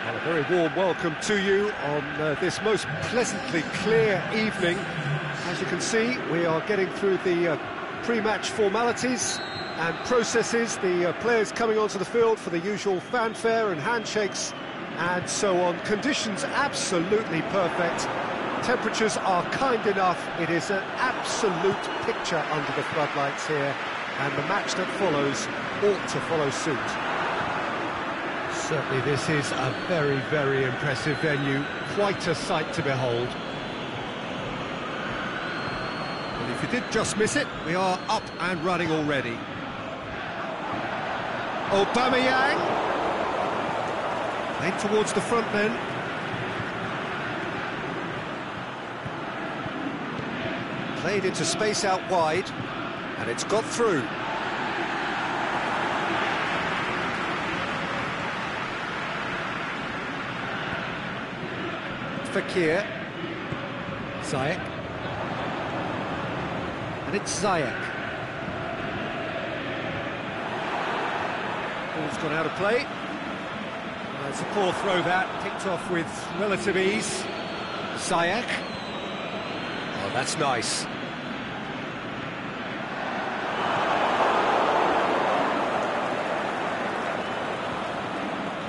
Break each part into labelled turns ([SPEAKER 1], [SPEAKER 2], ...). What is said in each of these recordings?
[SPEAKER 1] Well, a very warm welcome to you on this most pleasantly clear evening. As you can see, we are getting through the pre-match formalities and processes, the players coming onto the field for the usual fanfare and handshakes and so on. Conditions absolutely perfect. Temperatures are kind enough. It is an absolute picture under the floodlights here, and the match that follows ought to follow suit. Certainly this is a very, very impressive venue, quite a sight to behold. And if you did just miss it, we are up and running already. Aubameyang, played towards the front men. Played into space out wide, and it's got through. Fekir, Ziyech, and it's Ziyech. Ball's gone out of play. It's a poor throw that, picked off with relative ease. Ziyech. Oh, that's nice.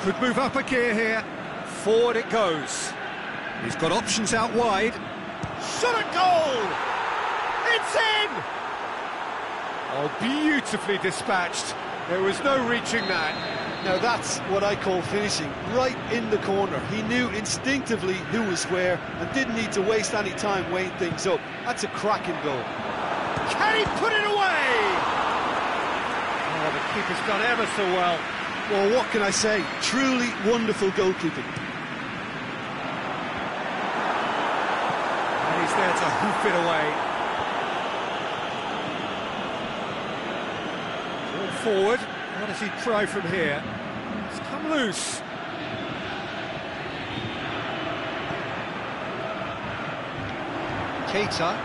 [SPEAKER 1] Could move up a gear here. Forward it goes. He's got options out wide. Shot at goal! It's in! Oh, beautifully dispatched. There was no reaching that.
[SPEAKER 2] Now that's what I call finishing, right in the corner. He knew instinctively who was where and didn't need to waste any time weighing things up. That's a cracking goal.
[SPEAKER 1] Can he put it away? Oh, the keeper's done ever so well.
[SPEAKER 2] Well, what can I say? Truly wonderful goalkeeping.
[SPEAKER 1] And he's there to hoof it away. Ball forward. What does he try from here? It's come loose. Keita.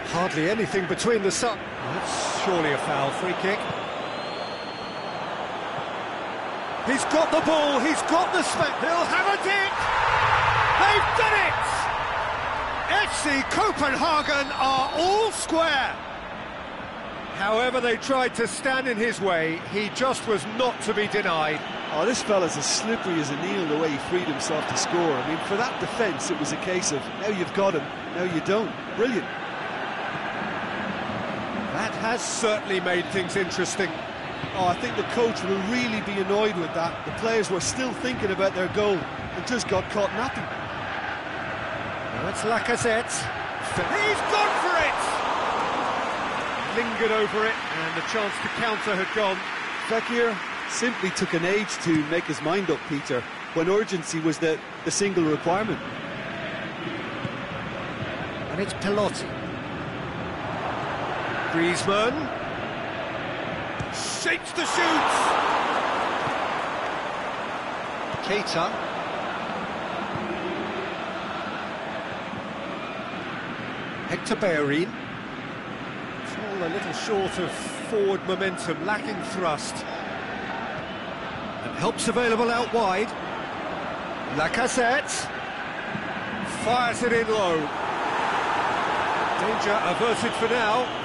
[SPEAKER 1] Hardly anything between the sun. That's surely a foul. Free kick. He's got the ball, he's got the spec. He'll have a dig! They've done it! FC Copenhagen are all square. However they tried to stand in his way, he just was not to be denied.
[SPEAKER 2] Oh, this fella's as slippery as a needle the way he freed himself to score. I mean, for that defence, it was a case of, now you've got him, now you don't. Brilliant.
[SPEAKER 1] That has certainly made things interesting.
[SPEAKER 2] Oh, I think the coach will really be annoyed with that. The players were still thinking about their goal and just got caught napping.
[SPEAKER 1] Now it's Lacazette. He's gone for it! Lingered over it, and the chance to counter had gone.
[SPEAKER 2] Fekir simply took an age to make his mind up, Peter, when urgency was the single requirement.
[SPEAKER 1] And it's Pelotti. Griezmann. Shapes the shoots! Keita. Hector Bellerin. It's all a little short of forward momentum, lacking thrust. And help's available out wide. Lacazette. Fires it in low. Danger averted for now.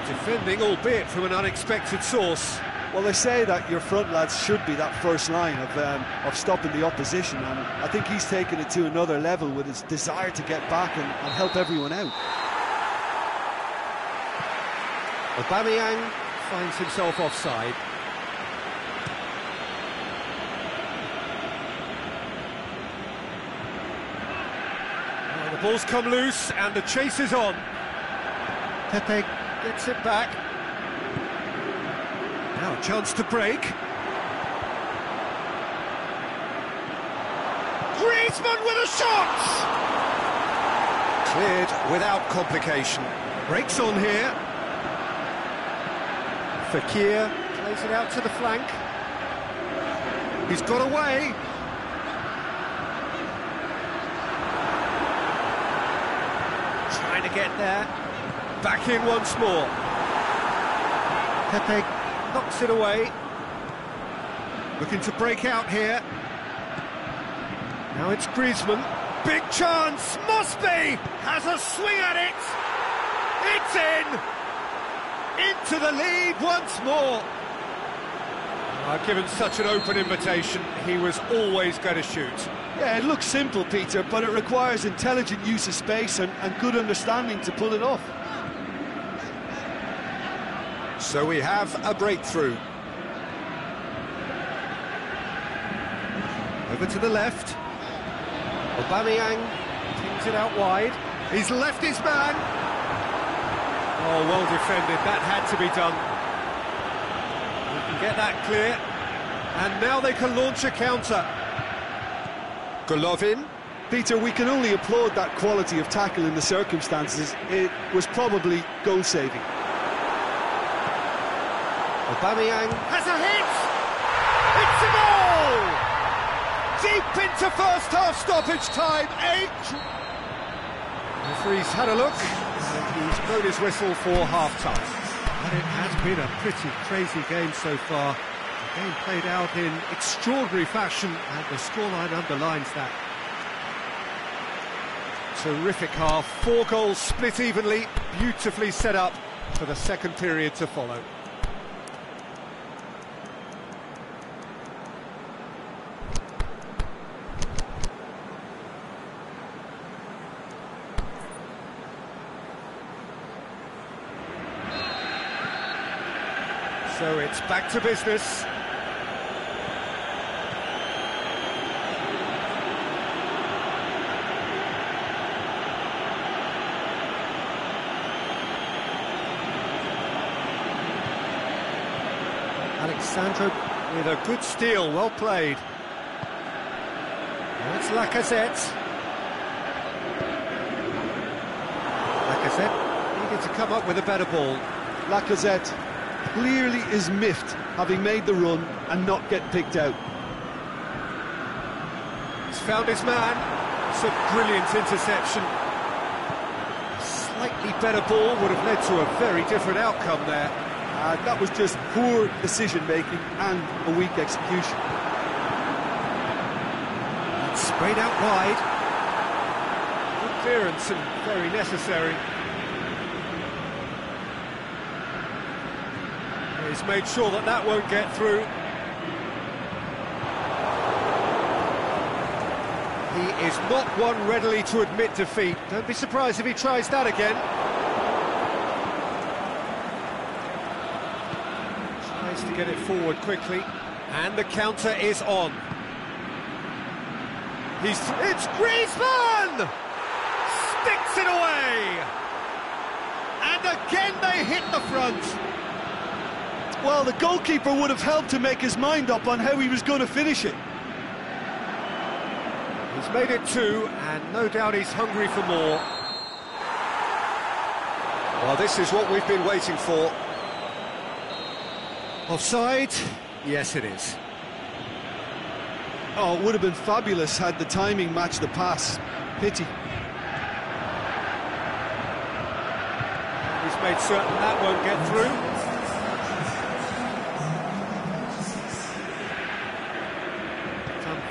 [SPEAKER 1] Defending, albeit from an unexpected source.
[SPEAKER 2] Well, they say that your front lads should be that first line of stopping the opposition, and I think he's taken it to another level with his desire to get back and help everyone out.
[SPEAKER 1] Aubameyang finds himself offside. Well, the ball's come loose and the chase is on. Pepe gets it back. Now a chance to break. Griezmann with a shot! Cleared without complication. Breaks on here. Fekir plays it out to the flank. He's got away. trying to get there. Back in once more. Pepe knocks it away. Looking to break out here. Now it's Griezmann. Big chance! Mosby has a swing at it! It's in! Into the lead once more. Given such an open invitation, he was always going to shoot.
[SPEAKER 2] Yeah, it looks simple, Peter, but it requires intelligent use of space and good understanding to pull it off.
[SPEAKER 1] So we have a breakthrough. Over to the left. Aubameyang tings it out wide. He's left his man. Oh, well defended. That had to be done. We can get that clear. And now they can launch a counter. Golovin.
[SPEAKER 2] Peter, we can only applaud that quality of tackle in the circumstances. It was probably goal-saving.
[SPEAKER 1] Aubameyang has a hit! It's a goal! Deep into first half stoppage time, 8. The referee's had a look, and he's blown his whistle for half-time. And it has been a pretty crazy game so far. The game played out in extraordinary fashion, and the scoreline underlines that. Terrific half, 4 goals split evenly, beautifully set up for the second period to follow. So it's back to business. Alexandro with a good steal, well played. Now it's Lacazette. Lacazette needed to come up with a better ball.
[SPEAKER 2] Lacazette clearly is miffed, having made the run and not get picked out.
[SPEAKER 1] He's found his man. It's a brilliant interception. A slightly better ball would have led to a very different outcome there.
[SPEAKER 2] That was just poor decision-making and a weak execution.
[SPEAKER 1] It's sprayed out wide. Good clearance and very necessary. He's made sure that that won't get through. He is not one readily to admit defeat. Don't be surprised if he tries that again. Tries to get it forward quickly. And the counter is on. It's Griezmann! Sticks it away! And again they hit the front.
[SPEAKER 2] Well, the goalkeeper would have helped to make his mind up on how he was going to finish it.
[SPEAKER 1] He's made it 2, and no doubt he's hungry for more. Well, this is what we've been waiting for. Offside? Yes, it is.
[SPEAKER 2] Oh, it would have been fabulous had the timing matched the pass. Pity.
[SPEAKER 1] He's made certain that won't get through.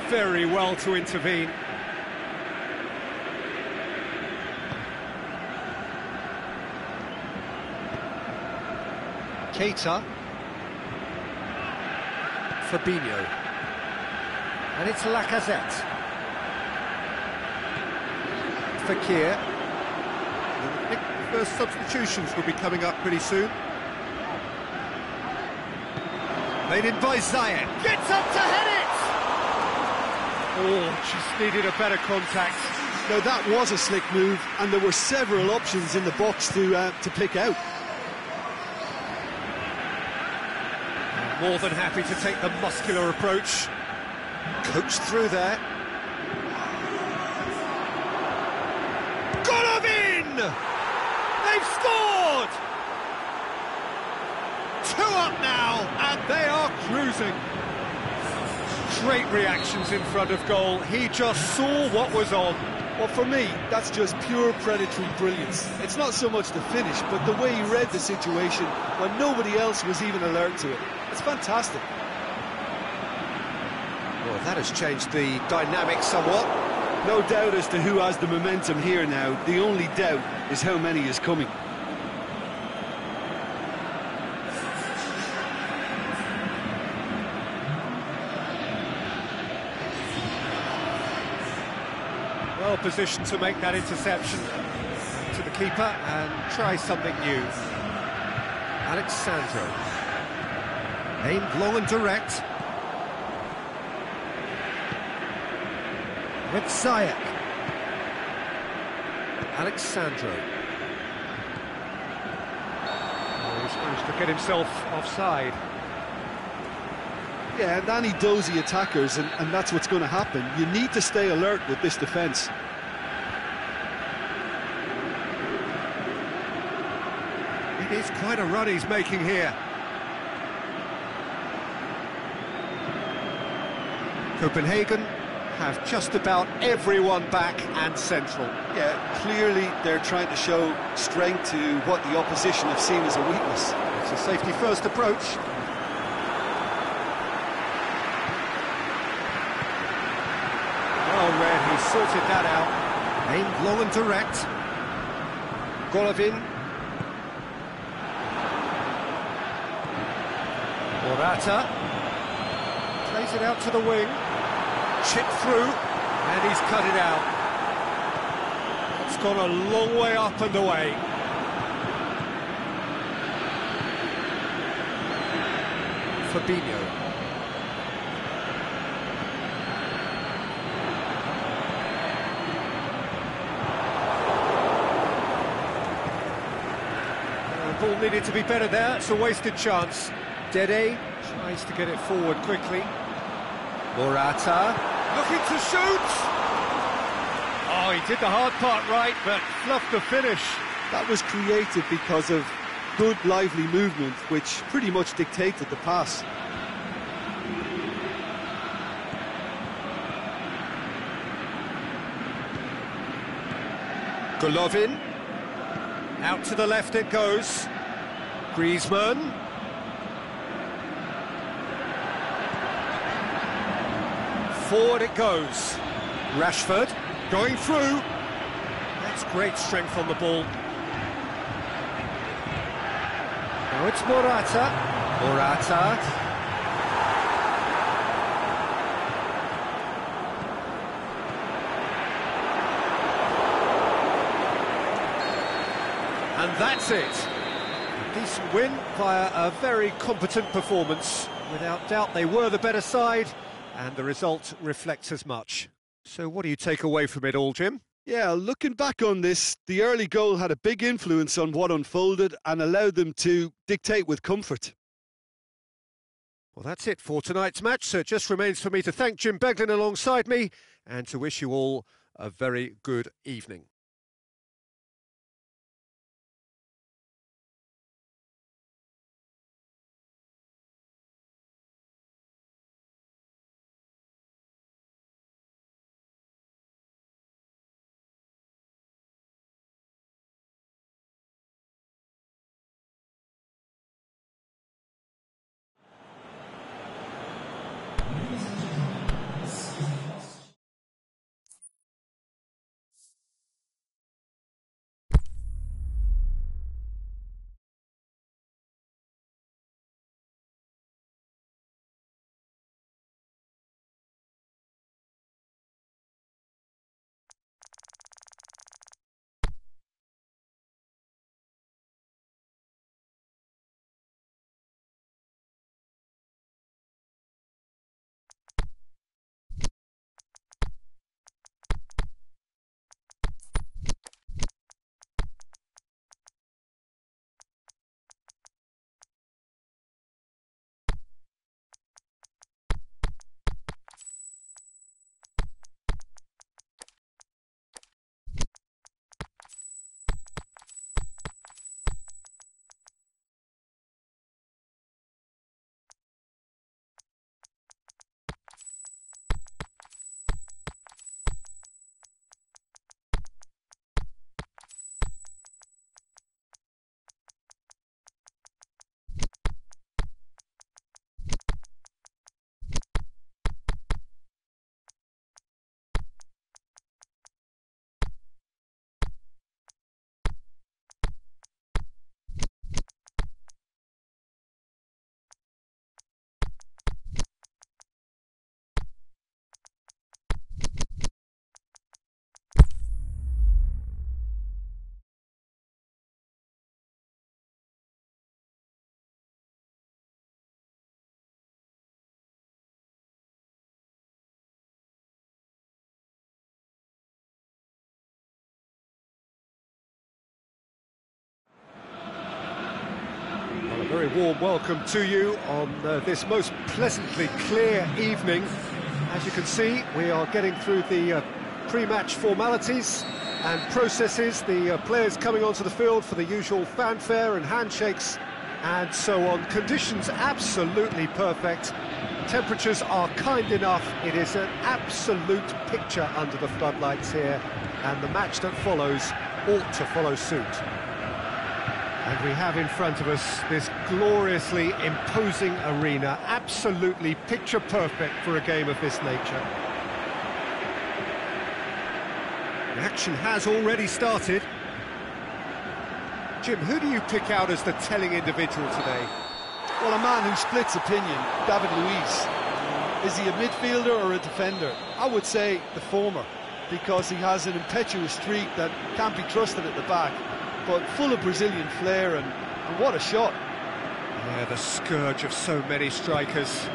[SPEAKER 1] Very well to intervene. Keita. Fabinho. And it's Lacazette. Fekir. I think the first substitutions will be coming up pretty soon. Made in by Zayed. Gets up to head it! Oh, just needed a better contact.
[SPEAKER 2] Now that was a slick move, and there were several options in the box to pick out.
[SPEAKER 1] More than happy to take the muscular approach. Coached through there. Golovin! They've scored! 2 up now, and they are cruising. Great reactions in front of goal. He just saw what was on.
[SPEAKER 2] Well, for me, that's just pure predatory brilliance. It's not so much the finish, but the way he read the situation when nobody else was even alert to it. It's fantastic.
[SPEAKER 1] Well, that has changed the dynamic somewhat.
[SPEAKER 2] No doubt as to who has the momentum here now. The only doubt is how many is coming.
[SPEAKER 1] Well positioned to make that interception to the keeper and try something new. Alexandro. Aimed long and direct. With Ziyech. Alexandro. Oh, he's managed to get himself offside.
[SPEAKER 2] Yeah, and any dozy attackers, and that's what's going to happen. You need to stay alert with this defence.
[SPEAKER 1] It is quite a run he's making here. Copenhagen have just about everyone back and central.
[SPEAKER 2] Yeah, clearly they're trying to show strength to what the opposition have seen as a weakness.
[SPEAKER 1] It's a safety-first approach. Well read, he sorted that out. Aimed long and direct. Golovin. Morata. Plays it out to the wing. Chip through, and he's cut it out. It's gone a long way up and away. Fabinho. The ball needed to be better there, it's a wasted chance. Dede tries to get it forward quickly. Morata. Looking to shoot! Oh, he did the hard part right, but fluffed the finish.
[SPEAKER 2] That was created because of good, lively movement, which pretty much dictated the pass.
[SPEAKER 1] Golovin. Out to the left it goes. Griezmann. Forward it goes. Rashford going through. That's great strength on the ball. Now it's Morata. Morata. And that's it. A decent win via a very competent performance. Without doubt, they were the better side, and the result reflects as much. So what do you take away from it all, Jim?
[SPEAKER 2] Yeah, looking back on this, the early goal had a big influence on what unfolded and allowed them to dictate with comfort.
[SPEAKER 1] Well, that's it for tonight's match, so it just remains for me to thank Jim Beglin alongside me and to wish you all a very good evening. very warm welcome to you on this most pleasantly clear evening. As you can see, we are getting through the pre-match formalities and processes, the players coming onto the field for the usual fanfare and handshakes and so on. Conditions absolutely perfect. Temperatures are kind enough. It is an absolute picture under the floodlights here, and the match that follows ought to follow suit. And we have in front of us this gloriously imposing arena, absolutely picture perfect for a game of this nature. The action has already started. Jim, who do you pick out as the telling individual today?
[SPEAKER 2] Well, a man who splits opinion, David Luiz. Is he a midfielder or a defender? I would say the former, because he has an impetuous streak that can't be trusted at the back, but full of Brazilian flair, and what a shot.
[SPEAKER 1] Yeah, the scourge of so many strikers.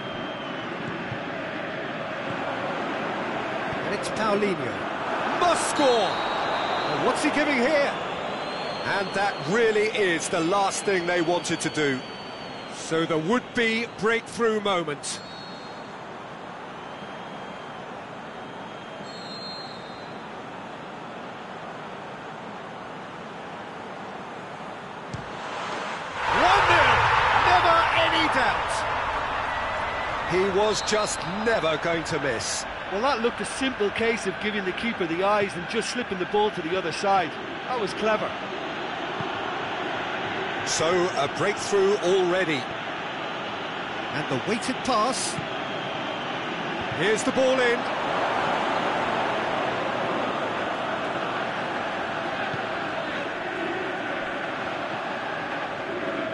[SPEAKER 1] And it's Paulinho. Must score! Well, what's he giving here? And that really is the last thing they wanted to do. So the would-be breakthrough moment. He was just never going to miss.
[SPEAKER 2] Well, that looked a simple case of giving the keeper the eyes and just slipping the ball to the other side. That was clever.
[SPEAKER 1] So, a breakthrough already. And the weighted pass. Here's the ball in.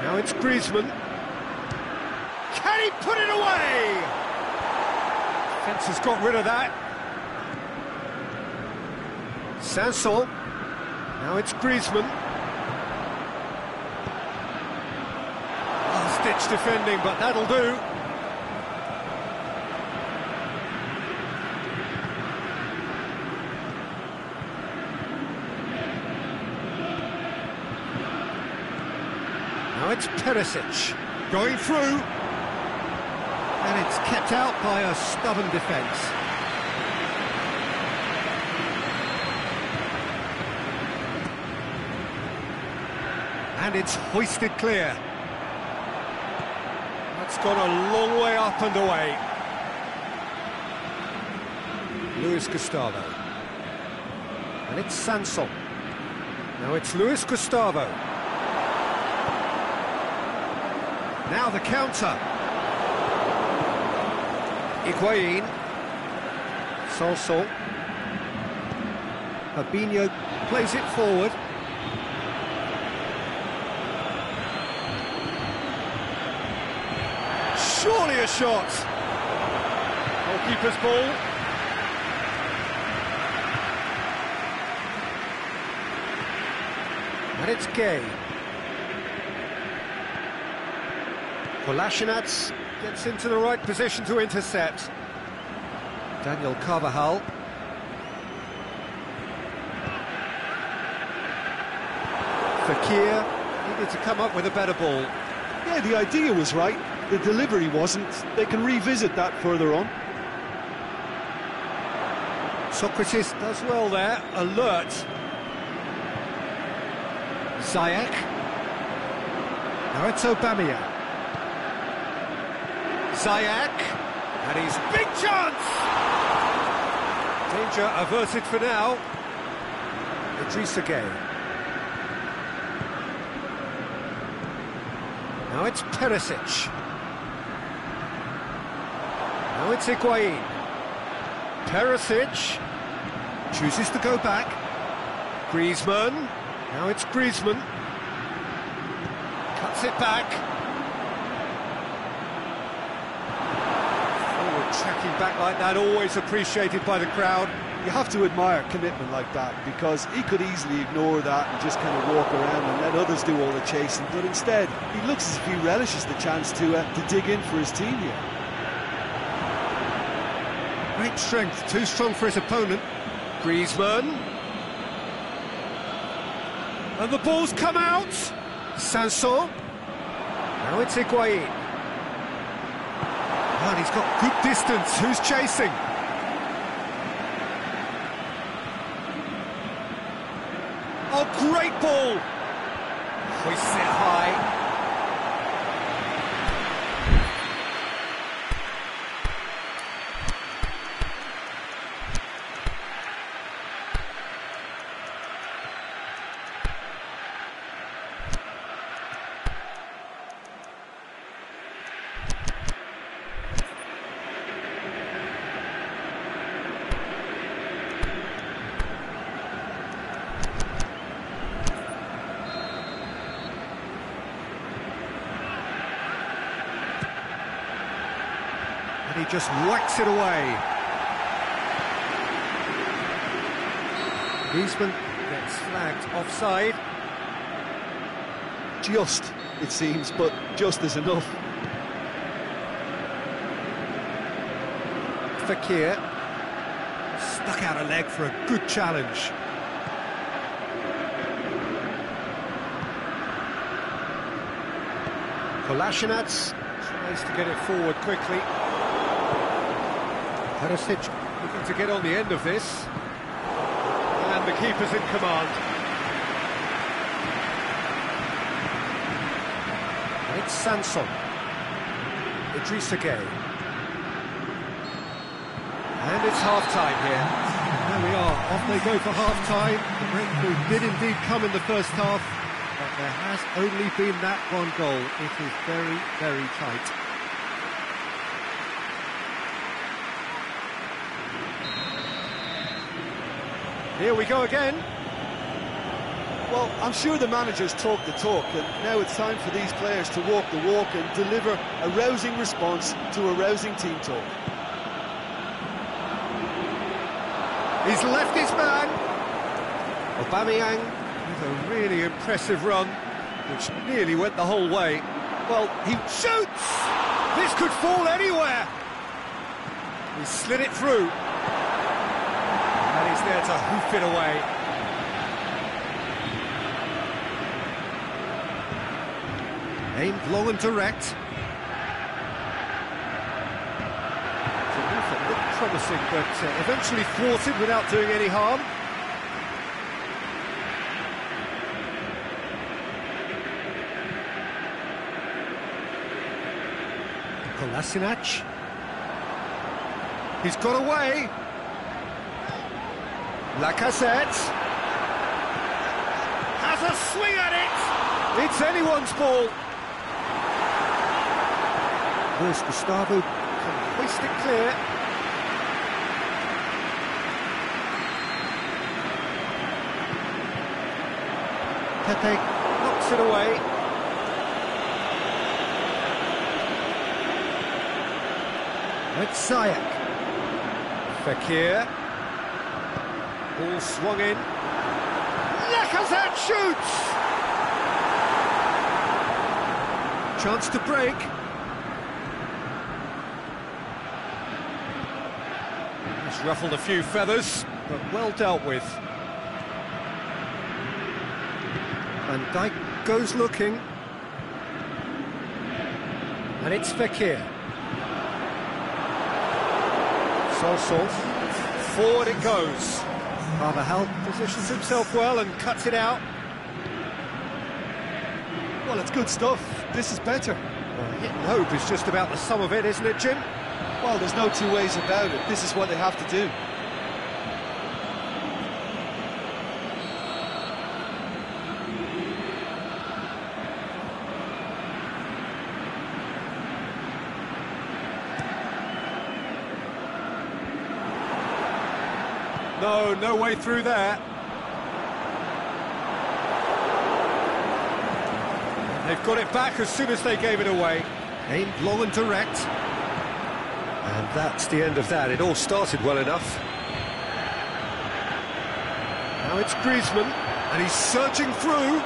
[SPEAKER 1] Now it's Griezmann. Can he put it away? Fence has got rid of that. Sanson. Now it's Griezmann. Last-ditch defending, but that'll do. Now it's Perisic. Going through. And it's kept out by a stubborn defence. And it's hoisted clear. That's gone a long way up and away. Luis Gustavo. And it's Sanson. Now it's Luis Gustavo. Now the counter. Higuain. Sanson. Fabinho plays it forward. Surely a shot. Goalkeeper's ball. And it's Gay. Kolasinac gets into the right position to intercept. Daniel Carvajal. Fekir needed to come up with a better ball.
[SPEAKER 2] Yeah, the idea was right, the delivery wasn't. They can revisit that further on.
[SPEAKER 1] Socrates does well there, alert. Ziyech. Now it's Aubameyang. Ziyech, and he's big chance! Danger averted for now. Idrissa Gueye. Now it's Perisic. Now it's Higuain. Perisic chooses to go back. Griezmann. Now it's Griezmann. Cuts it back. Tracking back like that, always appreciated by the crowd.
[SPEAKER 2] You have to admire commitment like that, because he could easily ignore that and just kind of walk around and let others do all the chasing, but instead he looks as if he relishes the chance to dig in for his team here.
[SPEAKER 1] Great strength, too strong for his opponent. Griezmann. And the ball's come out. Sanson. Now it's Higuain. And he's got good distance. Who's chasing? Oh, great ball! Hoists it high. He just whacks it away. Griezmann gets flagged offside.
[SPEAKER 2] Just, it seems, but just is enough.
[SPEAKER 1] Fekir stuck out a leg for a good challenge. Kolasinac tries to get it forward quickly. Perisic looking to get on the end of this. And the keeper's in command. And it's Sanson. Idrissa Gueye. And it's half-time here.
[SPEAKER 2] There we are, off they go for half-time. The breakthrough did indeed come in the first half, but there has only been that one goal. It is very, very tight.
[SPEAKER 1] Here we go again.
[SPEAKER 2] Well, I'm sure the managers talk the talk, and now it's time for these players to walk the walk and deliver a rousing response to a rousing team talk.
[SPEAKER 1] He's left his man. Aubameyang with a really impressive run, which nearly went the whole way. Well, he shoots! This could fall anywhere. He slid it through. And he's there to hoof it away. Aimed long and direct. The move looked promising, but eventually thwarted without doing any harm. Kolasinac. He's got away. Lacazette has a swing at it. It's anyone's ball. Luis Gustavo can hoist it clear. Pepe knocks it away. It's Ziyech. Fekir. Ball swung in. Lacazette shoots! Chance to break. He's ruffled a few feathers, but well dealt with. Van Dijk goes looking. And it's Fekir. Solsol. Forward it goes. Carvajal positions himself well and cuts it out.
[SPEAKER 2] Well, it's good stuff. This is better.
[SPEAKER 1] Well, hit and hope is just about the sum of it, isn't it, Jim?
[SPEAKER 2] Well, there's no two ways about it. This is what they have to do.
[SPEAKER 1] No way through there. They've got it back as soon as they gave it away. Aimed long and direct. And that's the end of that. It all started well enough. Now it's Griezmann, and he's surging through.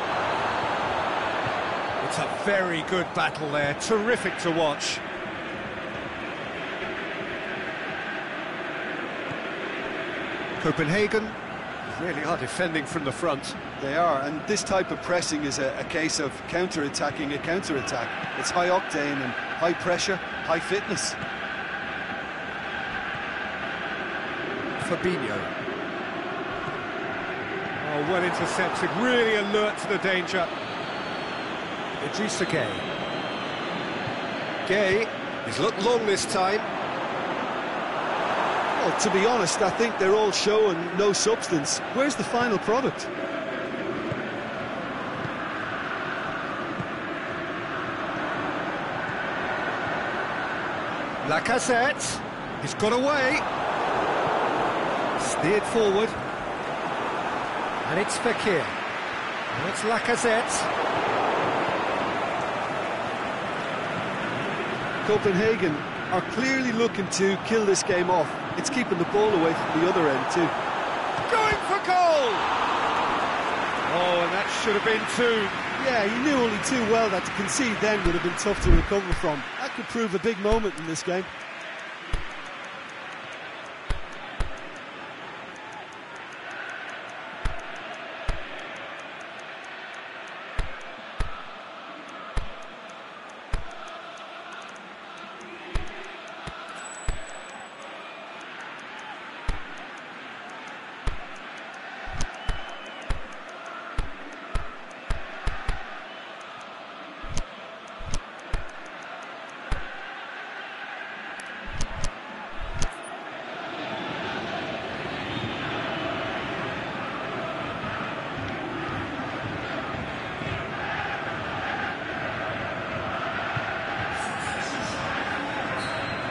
[SPEAKER 1] It's a very good battle there. Terrific to watch. Copenhagen really are defending from the front.
[SPEAKER 2] They are, and this type of pressing is a case of counter-attacking a counter-attack. It's high octane and high pressure, high fitness.
[SPEAKER 1] Fabinho. Oh, well intercepted, really alert to the danger. Idrissa Gueye. Gueye, he's looked long this time.
[SPEAKER 2] Well, to be honest, I think they're all show and no substance. Where's the final product?
[SPEAKER 1] Lacazette, he's got away. Steered forward. And it's Fekir. And it's Lacazette.
[SPEAKER 2] Copenhagen are clearly looking to kill this game off. It's keeping the ball away from the other end too.
[SPEAKER 1] Going for goal! Oh, and that should have been two.
[SPEAKER 2] Yeah, he knew only too well that to concede then would have been tough to recover from. That could prove a big moment in this game.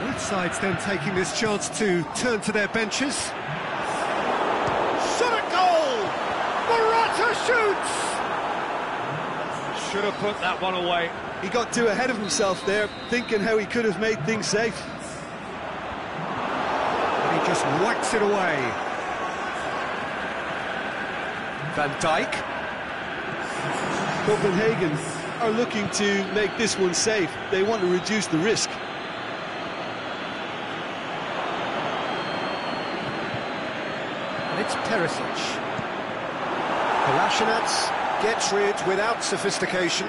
[SPEAKER 1] Both sides then taking this chance to turn to their benches. Shot at goal! Morata shoots! Should have put that one away.
[SPEAKER 2] He got too ahead of himself there, thinking how he could have made things safe.
[SPEAKER 1] And he just whacks it away. Van Dijk.
[SPEAKER 2] Copenhagen are looking to make this one safe. They want to reduce the risk.
[SPEAKER 1] It's Perisic. Kolasinac gets rid without sophistication.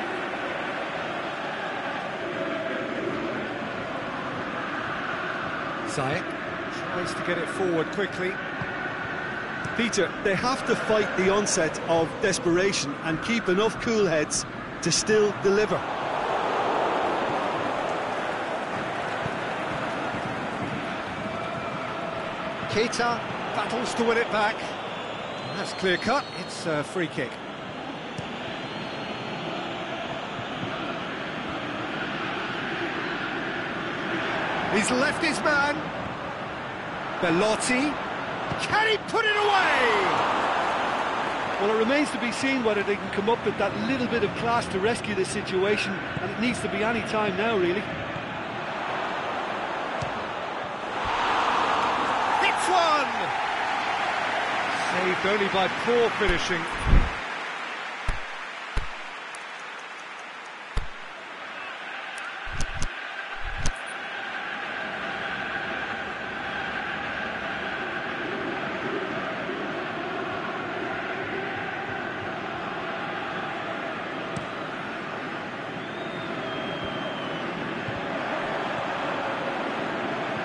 [SPEAKER 1] Ziyech tries to get it forward quickly.
[SPEAKER 2] Peter, they have to fight the onset of desperation and keep enough cool heads to still deliver.
[SPEAKER 1] Keita battles to win it back. That's clear cut, it's a free kick. He's left his man. Belotti. Can he put it away?
[SPEAKER 2] Well, it remains to be seen whether they can come up with that little bit of class to rescue this situation, and it needs to be any time now, really.
[SPEAKER 1] It's one! Saved only by poor finishing.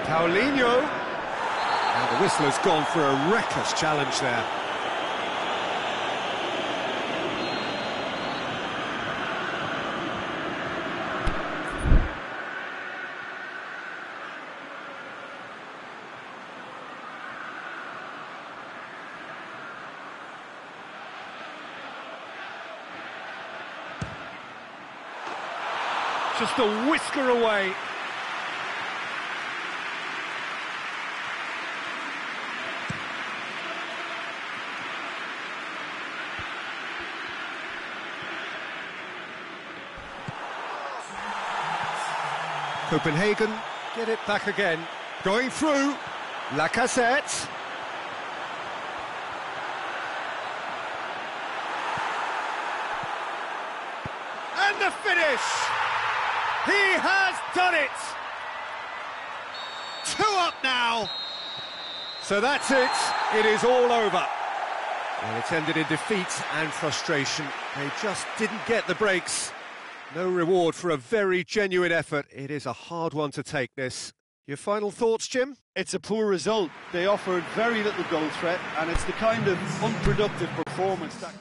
[SPEAKER 1] Paulinho. Now the whistler's gone for a reckless challenge there. Just a whisker away. Copenhagen get it back again. Going through. Lacazette. And the finish! He has done it! 2 up now. So that's it. It is all over. Well, it's ended in defeat and frustration. They just didn't get the breaks. No reward for a very genuine effort. It is a hard one to take, this. Your final thoughts, Jim?
[SPEAKER 2] It's a poor result. They offered very little goal threat, and it's the kind of unproductive performance that...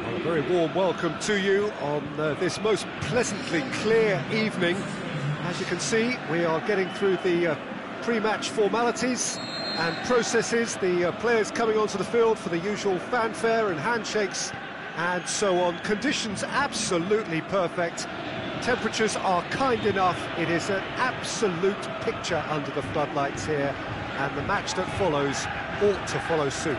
[SPEAKER 1] Well, a very warm welcome to you on this most pleasantly clear evening. As you can see, we are getting through the pre-match formalities and processes, the players coming onto the field for the usual fanfare and handshakes and so on. Conditions absolutely perfect. Temperatures are kind enough. It is an absolute picture under the floodlights here, and the match that follows ought to follow suit.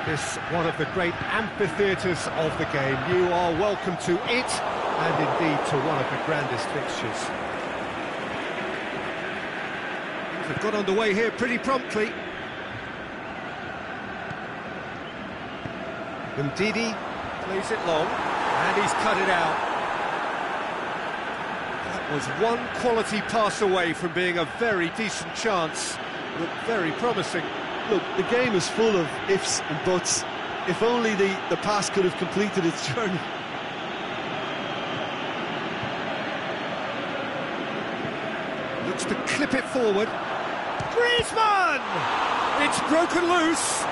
[SPEAKER 1] This one of the great amphitheatres of the game. You are welcome to it, and indeed to one of the grandest fixtures. Things have got underway here pretty promptly. Ndidi plays it long, and he's cut it out. That was one quality pass away from being a very decent chance. Looked very promising.
[SPEAKER 2] Look, the game is full of ifs and buts. If only the pass could have completed its journey.
[SPEAKER 1] Looks to clip it forward. Griezmann! It's broken loose.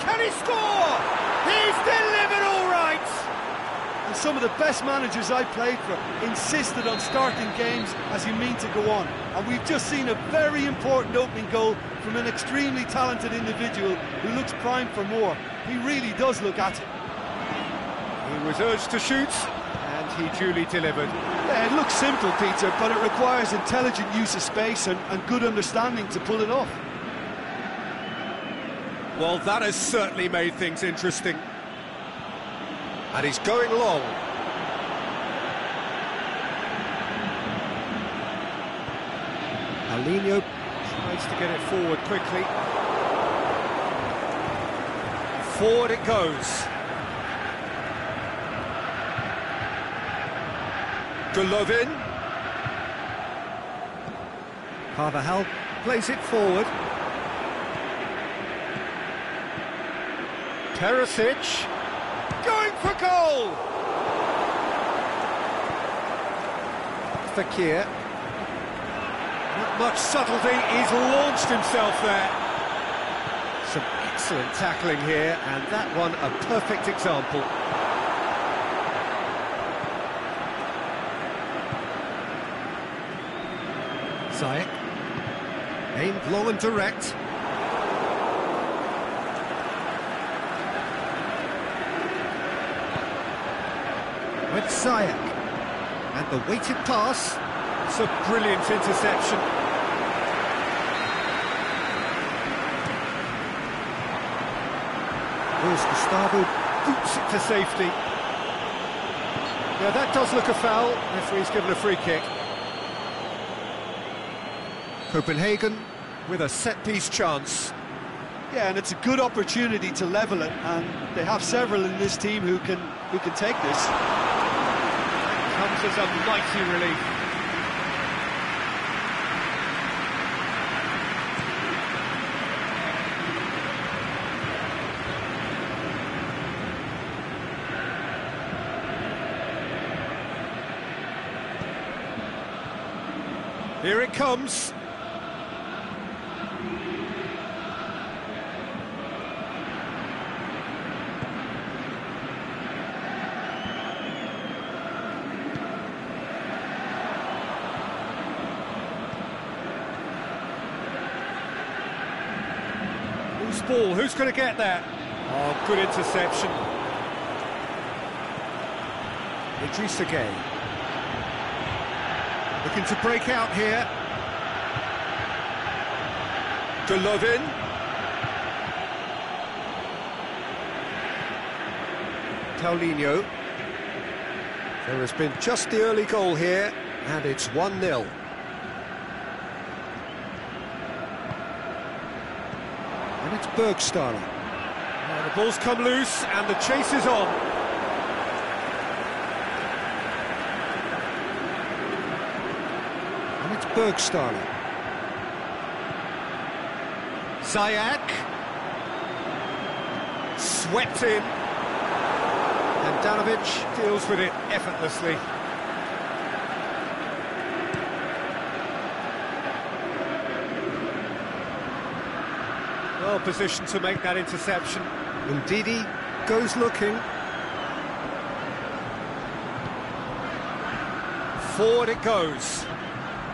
[SPEAKER 1] Can he score? He's delivered all right!
[SPEAKER 2] And some of the best managers I played for insisted on starting games as you mean to go on. And we've just seen a very important opening goal from an extremely talented individual who looks primed for more. He really does look at it.
[SPEAKER 1] He was urged to shoot, and he duly delivered.
[SPEAKER 2] Yeah, it looks simple, Peter, but it requires intelligent use of space and good understanding to pull it off.
[SPEAKER 1] Well, that has certainly made things interesting. And he's going long. Alinho tries to get it forward quickly. Forward it goes. Golovin. Carvajal plays it forward. Perisic. Going for goal! Fekir. Not much subtlety, he's launched himself there. Some excellent tackling here, and that one a perfect example. Ziyech, aimed long and direct. With Ziyech, and the weighted pass. It's a brilliant interception. Here's Gustavo, boots it to safety. Yeah, that does look a foul. Referee's given a free kick. Copenhagen with a set-piece chance.
[SPEAKER 2] Yeah, and it's a good opportunity to level it, and they have several in this team who can take this.
[SPEAKER 1] Comes as a mighty relief. Here it comes. Loose ball, who's going to get that? Oh, good interception. Idrissa Gueye. Looking to break out here. Golovin. Paulinho. There has been just the early goal here, and it's 1-0. And it's Bergstaller. The ball's come loose, and the chase is on. It's Bergstaller. Ziyech. Swept in. And Danovic deals with it effortlessly. Well positioned to make that interception. Ndidi goes looking. Forward it goes.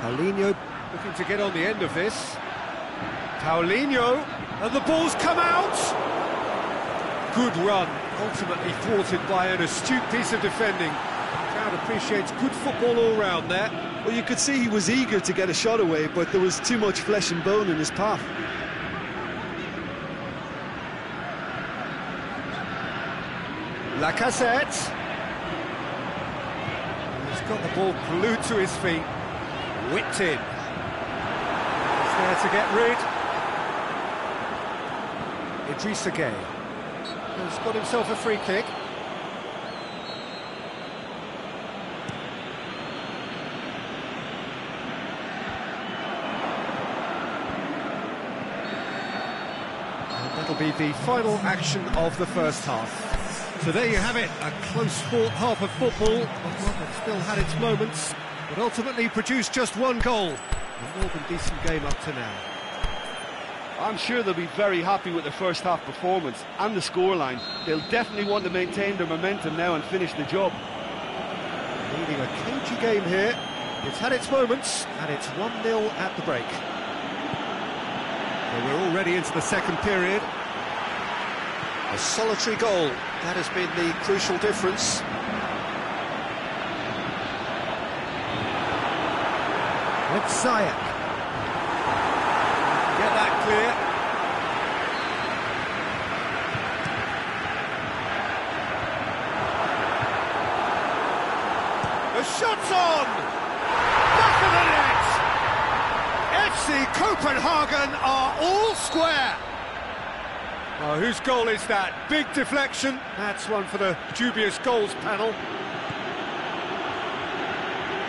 [SPEAKER 1] Paulinho looking to get on the end of this. Paulinho, and the ball's come out! Good run, ultimately thwarted by an astute piece of defending. The crowd appreciates good football all round there.
[SPEAKER 2] Well, you could see he was eager to get a shot away, but there was too much flesh and bone in his path.
[SPEAKER 1] Lacazette. He's got the ball glued to his feet. Whipped in. He's there to get rid. Idrissa Gueye has got himself a free kick. And that'll be the final action of the first half. So there you have it, a close fought half of football, but one that still had its moments, but ultimately produced just one goal. A more than decent game up to now.
[SPEAKER 3] I'm sure they'll be very happy with the first half performance and the scoreline. They'll definitely want to maintain their momentum now and finish the job.
[SPEAKER 1] Leading a cagey game here. It's had its moments, and it's 1-0 at the break. Well, we're already into the second period. A solitary goal, that has been the crucial difference. With Ziyech. Get that clear. The shot's on! Back of the net! FC Copenhagen are all square! Oh, whose goal is that? Big deflection. That's one for the dubious goals panel.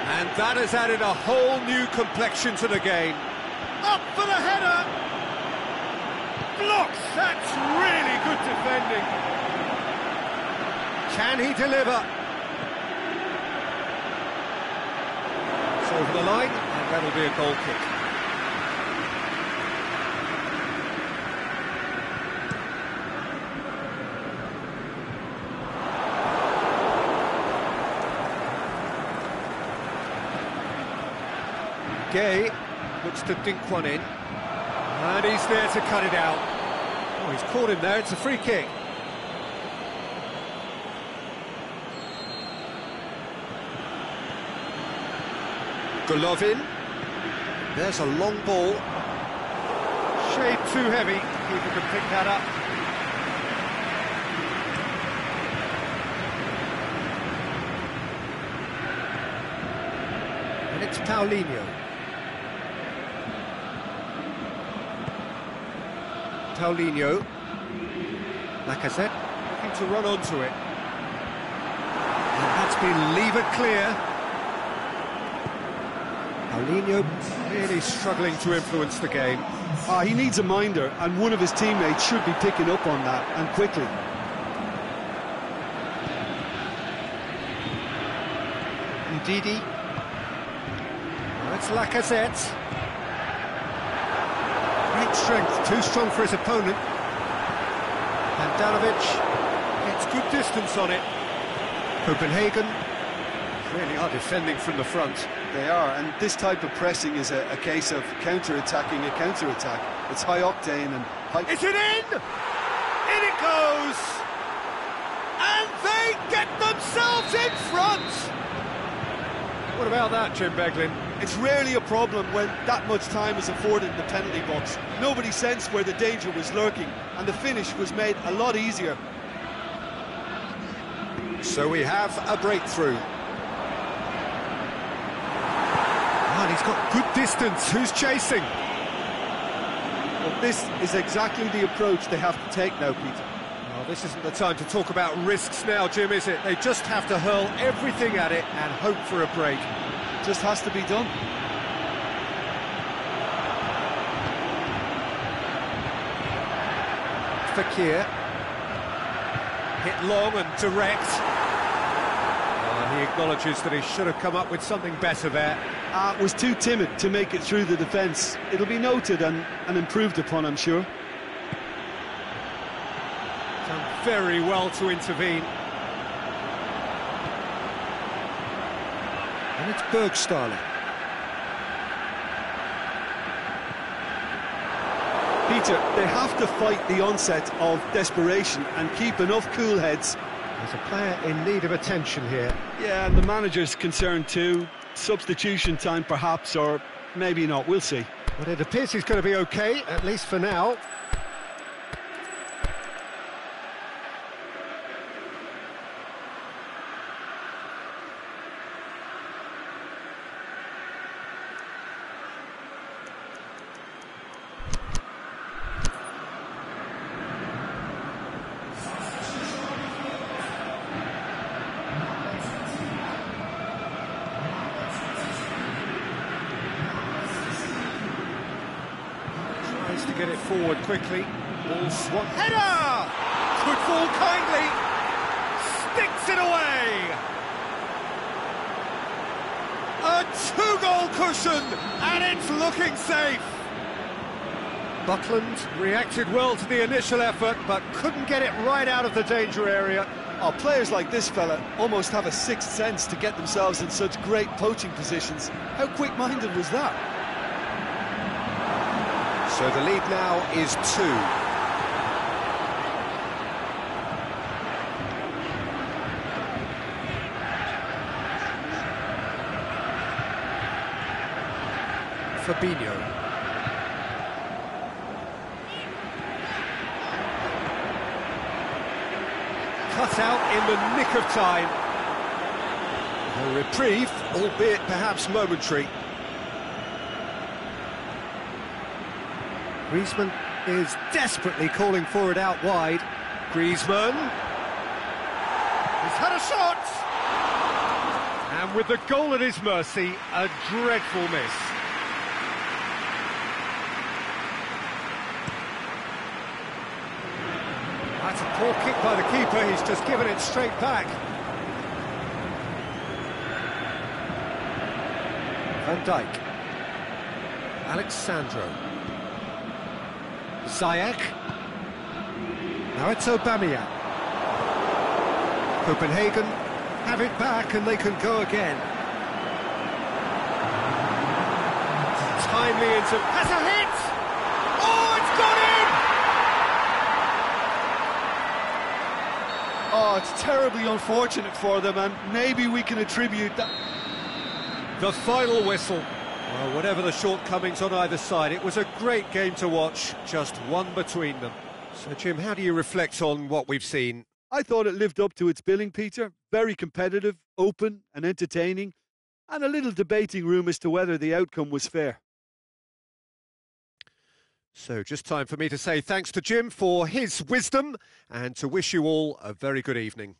[SPEAKER 1] And that has added a whole new complexion to the game. Up for the header! Blocks! That's really good defending. Can he deliver? over the line, and that'll be a goal kick. Gay looks to dink one in, and he's there to cut it out. Oh, he's caught him there, it's a free kick. Golovin, there's a long ball. Shade too heavy, keeper can pick that up. And it's Paulinho. Paulinho, Lacazette looking to run onto it, and that's been levered clear. Paulinho really struggling to influence the game.
[SPEAKER 3] He needs a minder, and one of his teammates should be picking up on that, and quickly.
[SPEAKER 1] Ndidi, that's Lacazette. Great strength, too strong for his opponent. And Danovic gets good distance on it. Copenhagen really are defending from the front.
[SPEAKER 2] They are, and this type of pressing is a case of counter-attacking a counter-attack. It's high octane and high...
[SPEAKER 1] Is it in? In it goes! And they get themselves in front! What about that, Jim Beglin?
[SPEAKER 3] It's rarely a problem when that much time is afforded in the penalty box. Nobody sensed where the danger was lurking, and the finish was made a lot easier.
[SPEAKER 1] So we have a breakthrough. And he's got good distance. Who's chasing?
[SPEAKER 3] Well, this is exactly the approach they have to take now, Peter.
[SPEAKER 1] Well, this isn't the time to talk about risks now, Jim, is it? They just have to hurl everything at it and hope for a break.
[SPEAKER 3] Just has to be done.
[SPEAKER 1] Fekir. Hit long and direct. He acknowledges that he should have come up with something better there.
[SPEAKER 3] Was too timid to make it through the defence. It'll be noted and improved upon, I'm sure.
[SPEAKER 1] Done very well to intervene. And it's Bergstaller.
[SPEAKER 3] Peter, they have to fight the onset of desperation and keep enough cool heads.
[SPEAKER 1] There's a player in need of attention here.
[SPEAKER 3] Yeah, and the manager's concerned too. Substitution time perhaps, or maybe not, we'll see.
[SPEAKER 1] But it appears he's going to be okay, at least for now. To get it forward quickly. Ball swung. Header! Could fall kindly. Sticks it away. A two-goal cushion, and it's looking safe. Buckland reacted well to the initial effort, but couldn't get it right out of the danger area.
[SPEAKER 3] Oh, players like this fella almost have a sixth sense to get themselves in such great poaching positions. How quick-minded was that?
[SPEAKER 1] So the lead now is 2. Fabinho. Cut out in the nick of time. A reprieve, albeit perhaps momentary. Griezmann is desperately calling for it out wide. Griezmann. He's had a shot! And with the goal at his mercy, a dreadful miss. That's a poor kick by the keeper, he's just given it straight back. Van Dijk. Alexandro. Ziyech. Now it's Aubameyang. Copenhagen have it back and they can go again. Timely into... has a hit! Oh, it's gone in!
[SPEAKER 2] Oh, it's terribly unfortunate for them, and maybe we can attribute that...
[SPEAKER 1] The final whistle. Well, whatever the shortcomings on either side, it was a great game to watch, just one between them. So, Jim, how do you reflect on what we've seen?
[SPEAKER 2] I thought it lived up to its billing, Peter. Very competitive, open and entertaining, and a little debating room as to whether the outcome was fair.
[SPEAKER 1] So just time for me to say thanks to Jim for his wisdom and to wish you all a very good evening.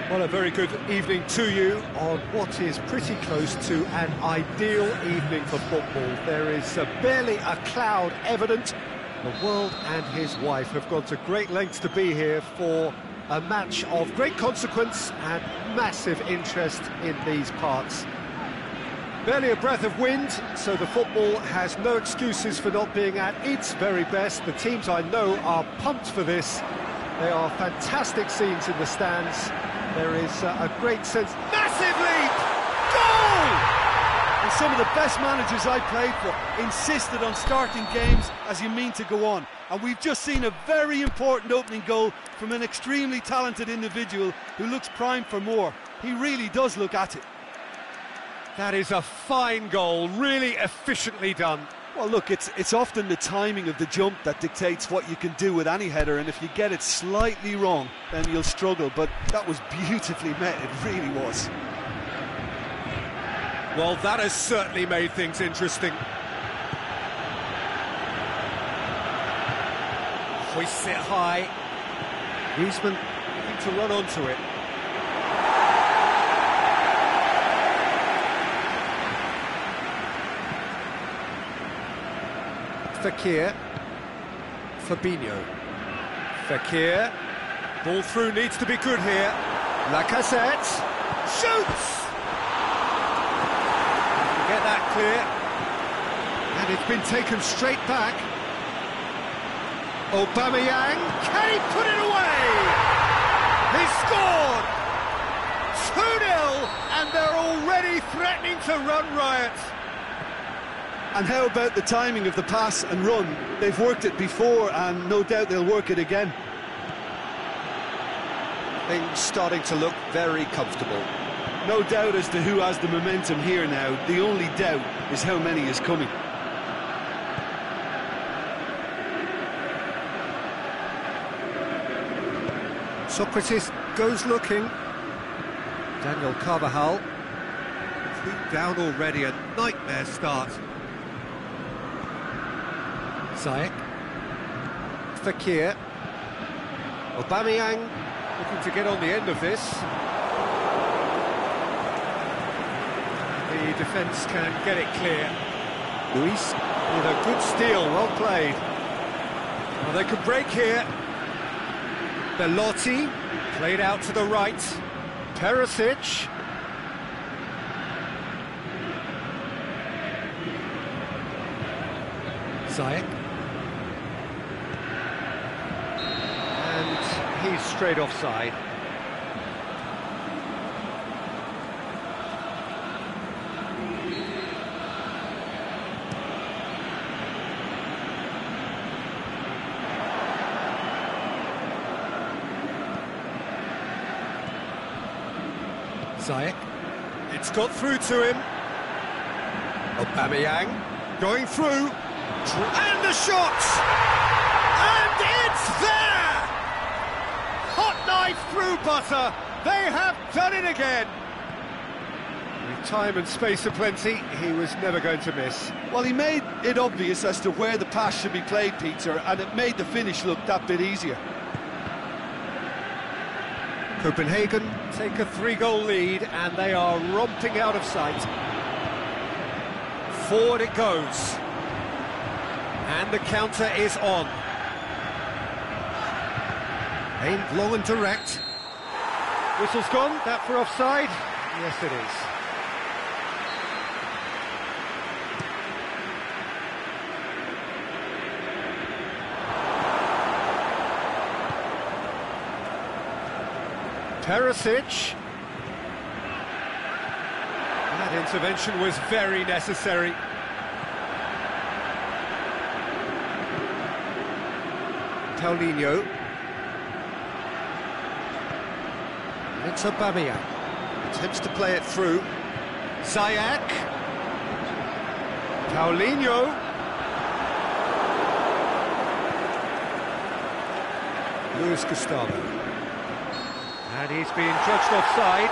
[SPEAKER 1] Well, a very good evening to you on what is pretty close to an ideal evening for football. There is barely a cloud evident. The world and his wife have gone to great lengths to be here for a match of great consequence and massive interest in these parts. Barely a breath of wind, so the football has no excuses for not being at its very best. The teams I know are pumped for this. There are fantastic scenes in the stands. There is a great sense... Massive lead! Goal!
[SPEAKER 2] And some of the best managers I played for insisted on starting games as you mean to go on. And we've just seen a very important opening goal from an extremely talented individual who looks primed for more. He really does look at it.
[SPEAKER 1] That is a fine goal, really efficiently done.
[SPEAKER 2] Well, look, it's often the timing of the jump that dictates what you can do with any header, and if you get it slightly wrong, then you'll struggle. But that was beautifully met, it really was.
[SPEAKER 1] Well, that has certainly made things interesting. Hoists it high. Griezmann looking to run onto it. Fekir. Fabinho. Fekir. Ball through needs to be good here. Lacazette. Shoots! Get that clear. And it's been taken straight back. Aubameyang. Can he put it away? He scored! 2-0, and they're already threatening to run riot.
[SPEAKER 3] And how about the timing of the pass and run? They've worked it before, and no doubt they'll work it again.
[SPEAKER 1] Things starting to look very comfortable.
[SPEAKER 3] No doubt as to who has the momentum here now. The only doubt is how many is coming.
[SPEAKER 1] Socrates goes looking. Daniel Carvajal. Deep down already, a nightmare start. Ziyech. Fekir. Aubameyang looking to get on the end of this. The defence can get it clear. Luis with a good steal, well played. Well, they could break here. Belotti played out to the right. Perisic. Ziyech. And he's straight offside. Ziyech. It's got through to him. Aubameyang going through. And the shot! And it's there! Hot knife through butter. They have done it again. With time and space aplenty, he was never going to miss.
[SPEAKER 3] Well, he made it obvious as to where the pass should be played, Peter, and it made the finish look that bit easier.
[SPEAKER 1] Copenhagen take a 3-goal lead, and they are romping out of sight. Forward it goes. And the counter is on. Aimed long and direct. Whistle's gone, that for offside? Yes, it is. Perisic. That intervention was very necessary. Paulinho. It's Aubameyang. Attempts to play it through. Ziyech. Paulinho. Luis Gustavo. And he's being judged offside.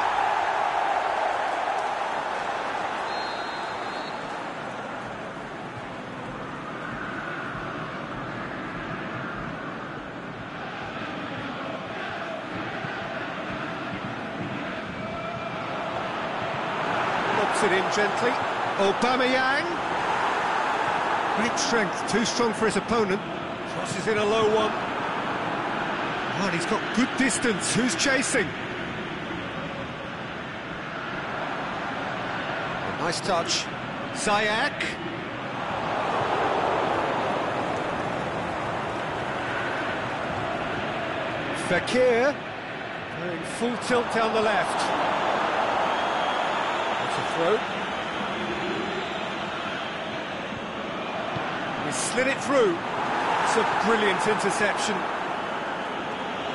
[SPEAKER 1] It in gently. Aubameyang. Great strength, too strong for his opponent. Crosses in a low one. Oh, and he's got good distance. Who's chasing? A nice touch. Ziyech. Fekir. Going full tilt down the left. Throw. He slid it through. It's a brilliant interception.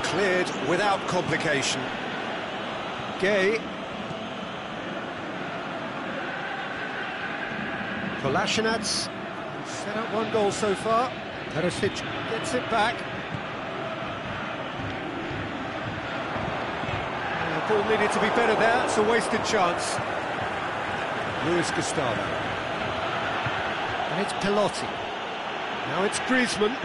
[SPEAKER 1] Cleared without complication. Gay. Kolasinac set up 1 goal so far. Perisic gets it back. And the ball needed to be better there. It's a wasted chance. Luis Gustavo. And it's Belotti. Now it's Griezmann.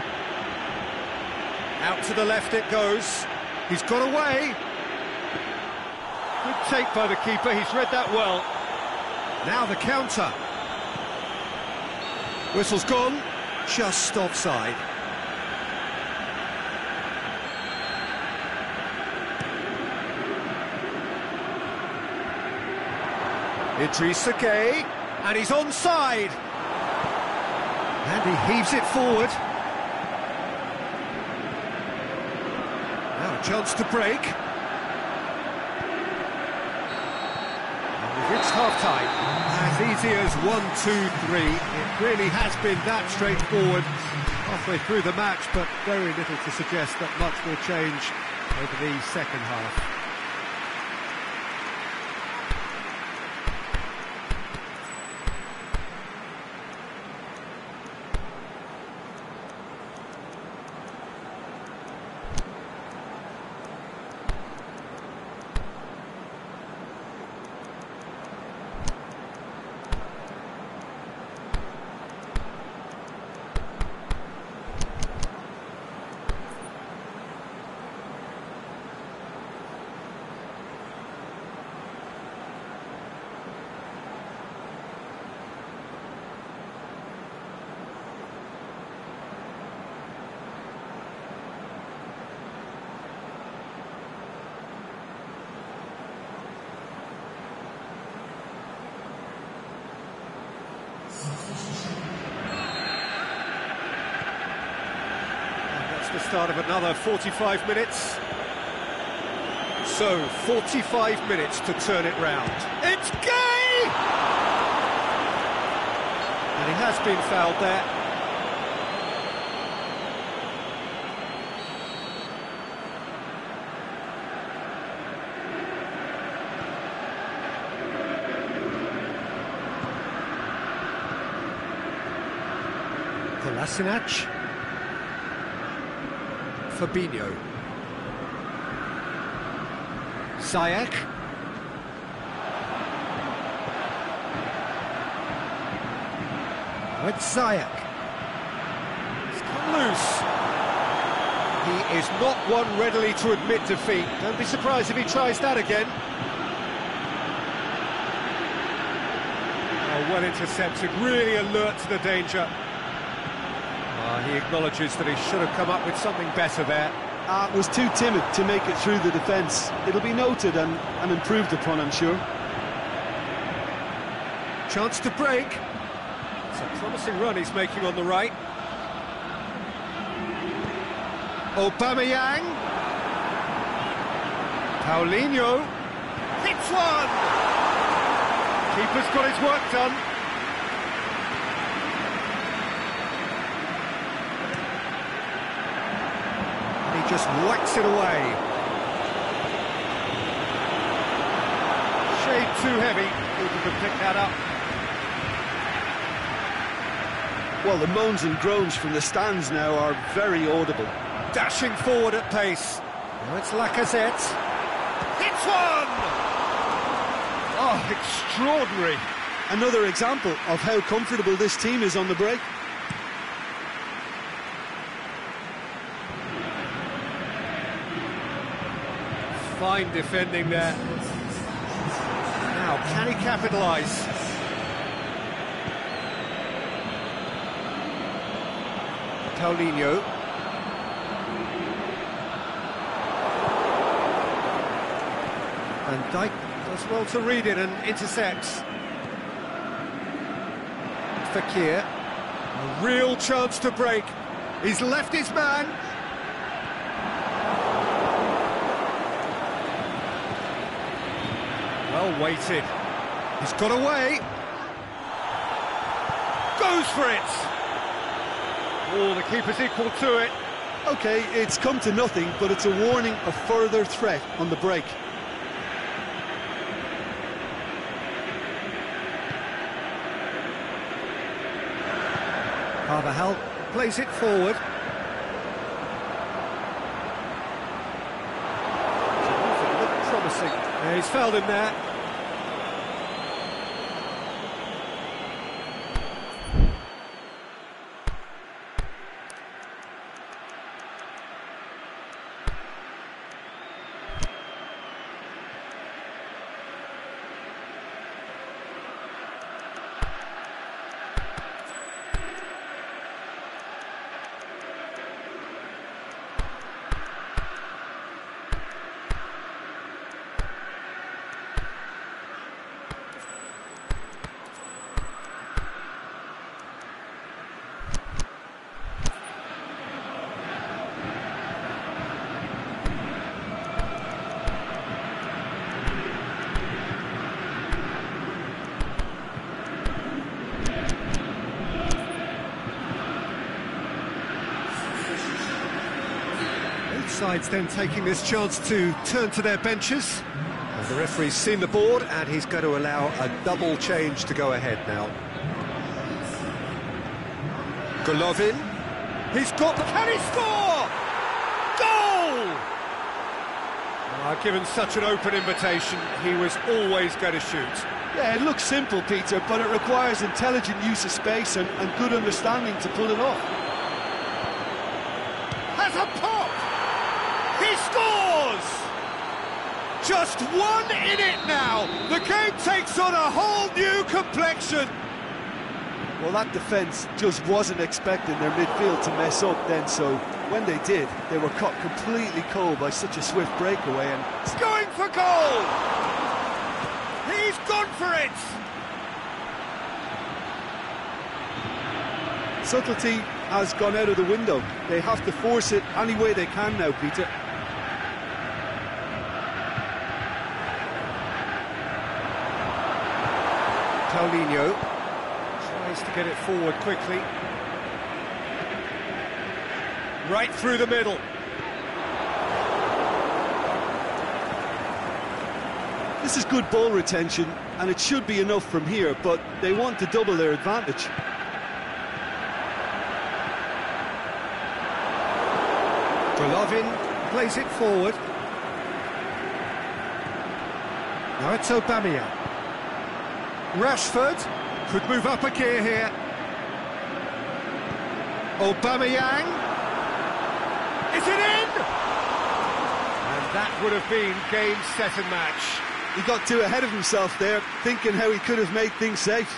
[SPEAKER 1] Out to the left it goes. He's got away. Good take by the keeper, he's read that well. Now the counter. Whistle's gone, just offside. Idrissa Gueye, and he's onside. And he heaves it forward. Now a chance to break. And we've reached half-time. As easy as 1, 2, 3. It really has been that straightforward halfway through the match, but very little to suggest that much will change over the second half. The start of another 45 minutes. So, 45 minutes to turn it round. It's Gueye! And he has been fouled there. Kolasinac. Fabinho. Ziyech. With Ziyech. He's come loose. He is not one readily to admit defeat. Don't be surprised if he tries that again. Oh, well intercepted, really alert to the danger. He acknowledges that he should have come up with something better there.
[SPEAKER 2] Was too timid to make it through the defence. It'll be noted and improved upon, I'm sure.
[SPEAKER 1] Chance to break. It's a promising run he's making on the right. Aubameyang. Paulinho. Hits one! Keeper's got his work done. Just whacks it away. Shade too heavy. Keeper could pick that up.
[SPEAKER 2] Well, the moans and groans from the stands now are very audible.
[SPEAKER 1] Dashing forward at pace. Now it's Lacazette. Hits one! Oh, extraordinary.
[SPEAKER 2] Another example of how comfortable this team is on the break.
[SPEAKER 1] Fine defending there. Now, can he capitalise? Paulinho. And Dijk does well to read it and intercepts. Fekir. A real chance to break. He's left his man. Well weighted. He's got away. Goes for it. Oh, the keeper's equal to it.
[SPEAKER 2] OK, it's come to nothing, but it's a warning of further threat on the break.
[SPEAKER 1] Carvajal plays it forward. Looked promising. Yeah, he's fouled him there. sides then taking this chance to turn to their benches. And the referee's seen the board and he's going to allow a double change to go ahead now. Golovin. He's got... Can he score? Goal! Given such an open invitation, he was always going to shoot.
[SPEAKER 2] Yeah, it looks simple, Peter, but it requires intelligent use of space and good understanding to pull it off.
[SPEAKER 1] Has a pop! He scores! Just one in it now. The game takes on a whole new complexion.
[SPEAKER 2] Well, that defence just wasn't expecting their midfield to mess up then, so when they did, they were caught completely cold by such a swift breakaway and...
[SPEAKER 1] It's going for goal! He's gone for it!
[SPEAKER 2] Subtlety has gone out of the window. They have to force it any way they can now, Peter.
[SPEAKER 1] Paulinho tries to get it forward quickly. Right through the middle.
[SPEAKER 2] This is good ball retention, and it should be enough from here, but they want to double their advantage.
[SPEAKER 1] Golovin plays it forward. Now it's Aubameyang. Rashford could move up a gear here. Aubameyang. Is it in? And that would have been game, set and match.
[SPEAKER 2] He got too ahead of himself there, thinking how he could have made things safe.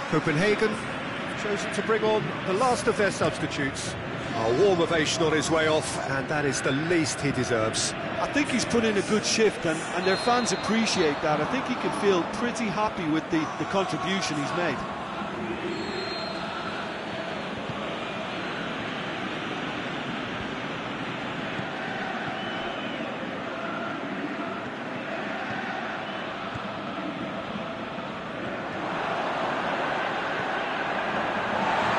[SPEAKER 1] Copenhagen chosen to bring on the last of their substitutes. A warm ovation on his way off, and that is the least he deserves.
[SPEAKER 2] I think he's put in a good shift, and their fans appreciate that. I think he can feel pretty happy with the contribution he's made.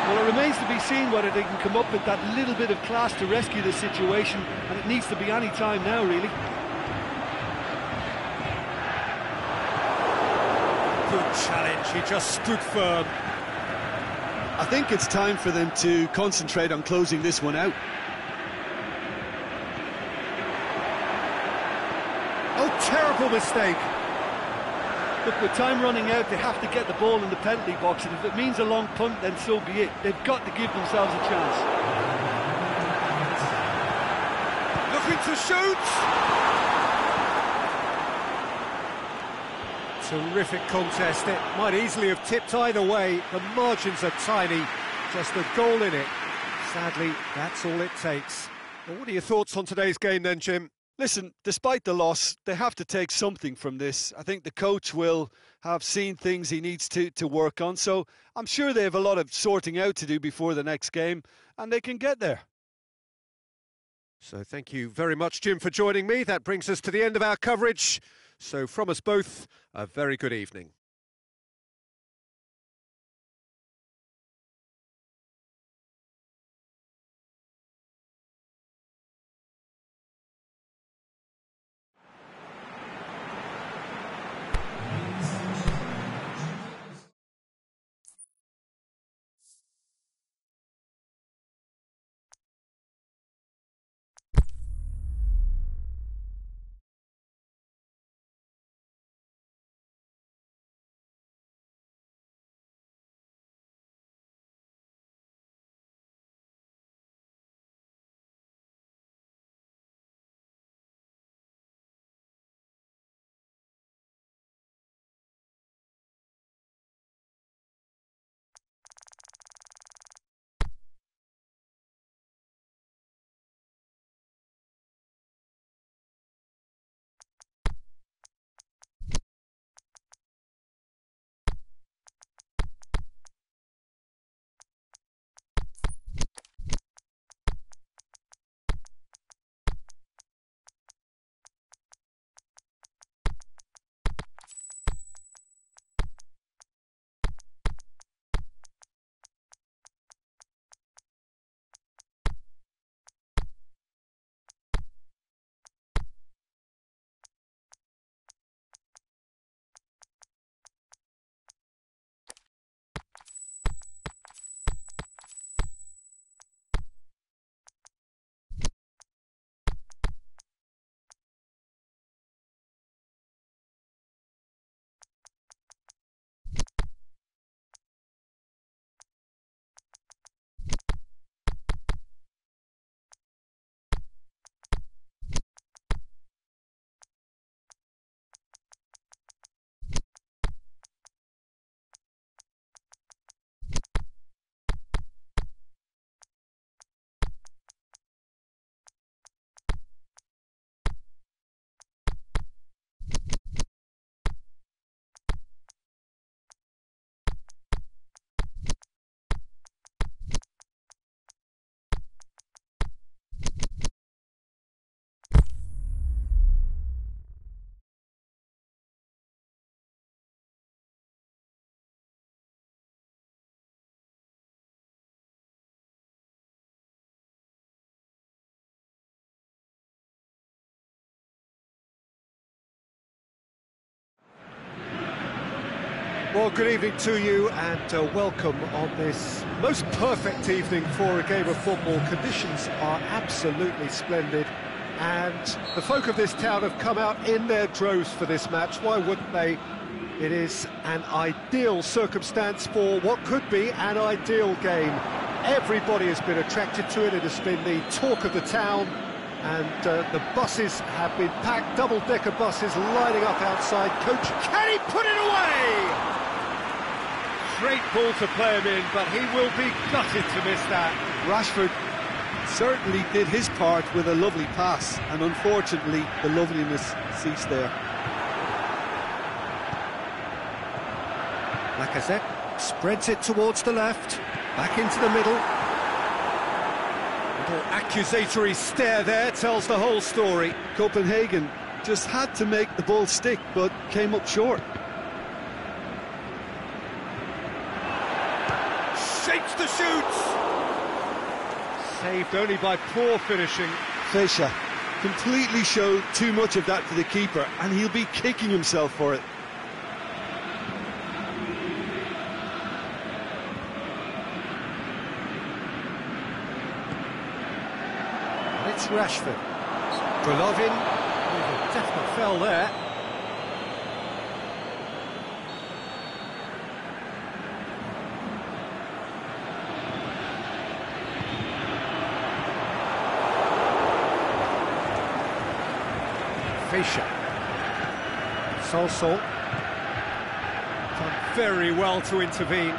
[SPEAKER 3] Well, it remains to be seen whether they can come up with that little bit of class to rescue the situation, and it needs to be any time now, really.
[SPEAKER 1] Good challenge, he just stood firm.
[SPEAKER 2] I think it's time for them to concentrate on closing this one out.
[SPEAKER 1] Oh, terrible mistake.
[SPEAKER 3] Look, with time running out, they have to get the ball in the penalty box, and if it means a long punt, then so be it. They've got to give themselves a chance.
[SPEAKER 1] Looking to shoot! Terrific contest. It might easily have tipped either way. The margins are tiny. Just a goal in it. Sadly, that's all it takes. Well, what are your thoughts on today's game then, Jim?
[SPEAKER 2] Listen, despite the loss, they have to take something from this. I think the coach will have seen things he needs to work on, so I'm sure they have a lot of sorting out to do before the next game, and they can get there.
[SPEAKER 1] So thank you very much, Jim, for joining me. That brings us to the end of our coverage. So from us both, a very good evening. Well, good evening to you and welcome on this most perfect evening for a game of football. Conditions are absolutely splendid and the folk of this town have come out in their droves for this match. Why wouldn't they? It is an ideal circumstance for what could be an ideal game. Everybody has been attracted to it. It has been the talk of the town. And the buses have been packed, double-decker buses lining up outside. Coach, can he put it away? Great ball to play him in, but he will be gutted to miss that.
[SPEAKER 2] Rashford certainly did his part with a lovely pass, and unfortunately the loveliness ceased there.
[SPEAKER 1] Lacazette spreads it towards the left, back into the middle. Little accusatory stare there tells the whole story.
[SPEAKER 2] Copenhagen just had to make the ball stick, but came up short.
[SPEAKER 1] Shapes the shoots! Saved only by poor finishing.
[SPEAKER 2] Fischer completely showed too much of that to the keeper, and he'll be kicking himself for it.
[SPEAKER 1] It's Rashford. Golovin with a definite fell there. Fischer. Solso. Done very well to intervene.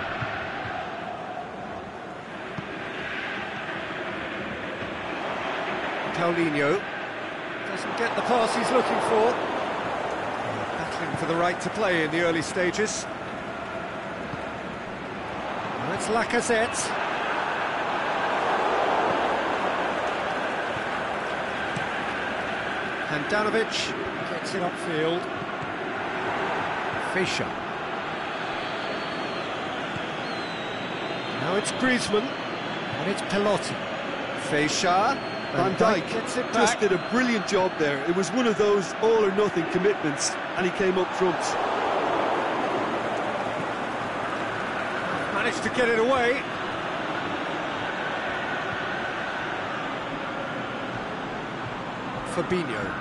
[SPEAKER 1] Paulinho doesn't get the pass he's looking for. Battling for the right to play in the early stages. Now it's Lacazette. Handanovic gets it upfield. Fischer. Now it's Griezmann. And it's Pelotti. Fischer.
[SPEAKER 2] Van Dijk just did a brilliant job there. It was one of those all-or-nothing commitments, and he came up trumps.
[SPEAKER 1] Managed to get it away. Fabinho.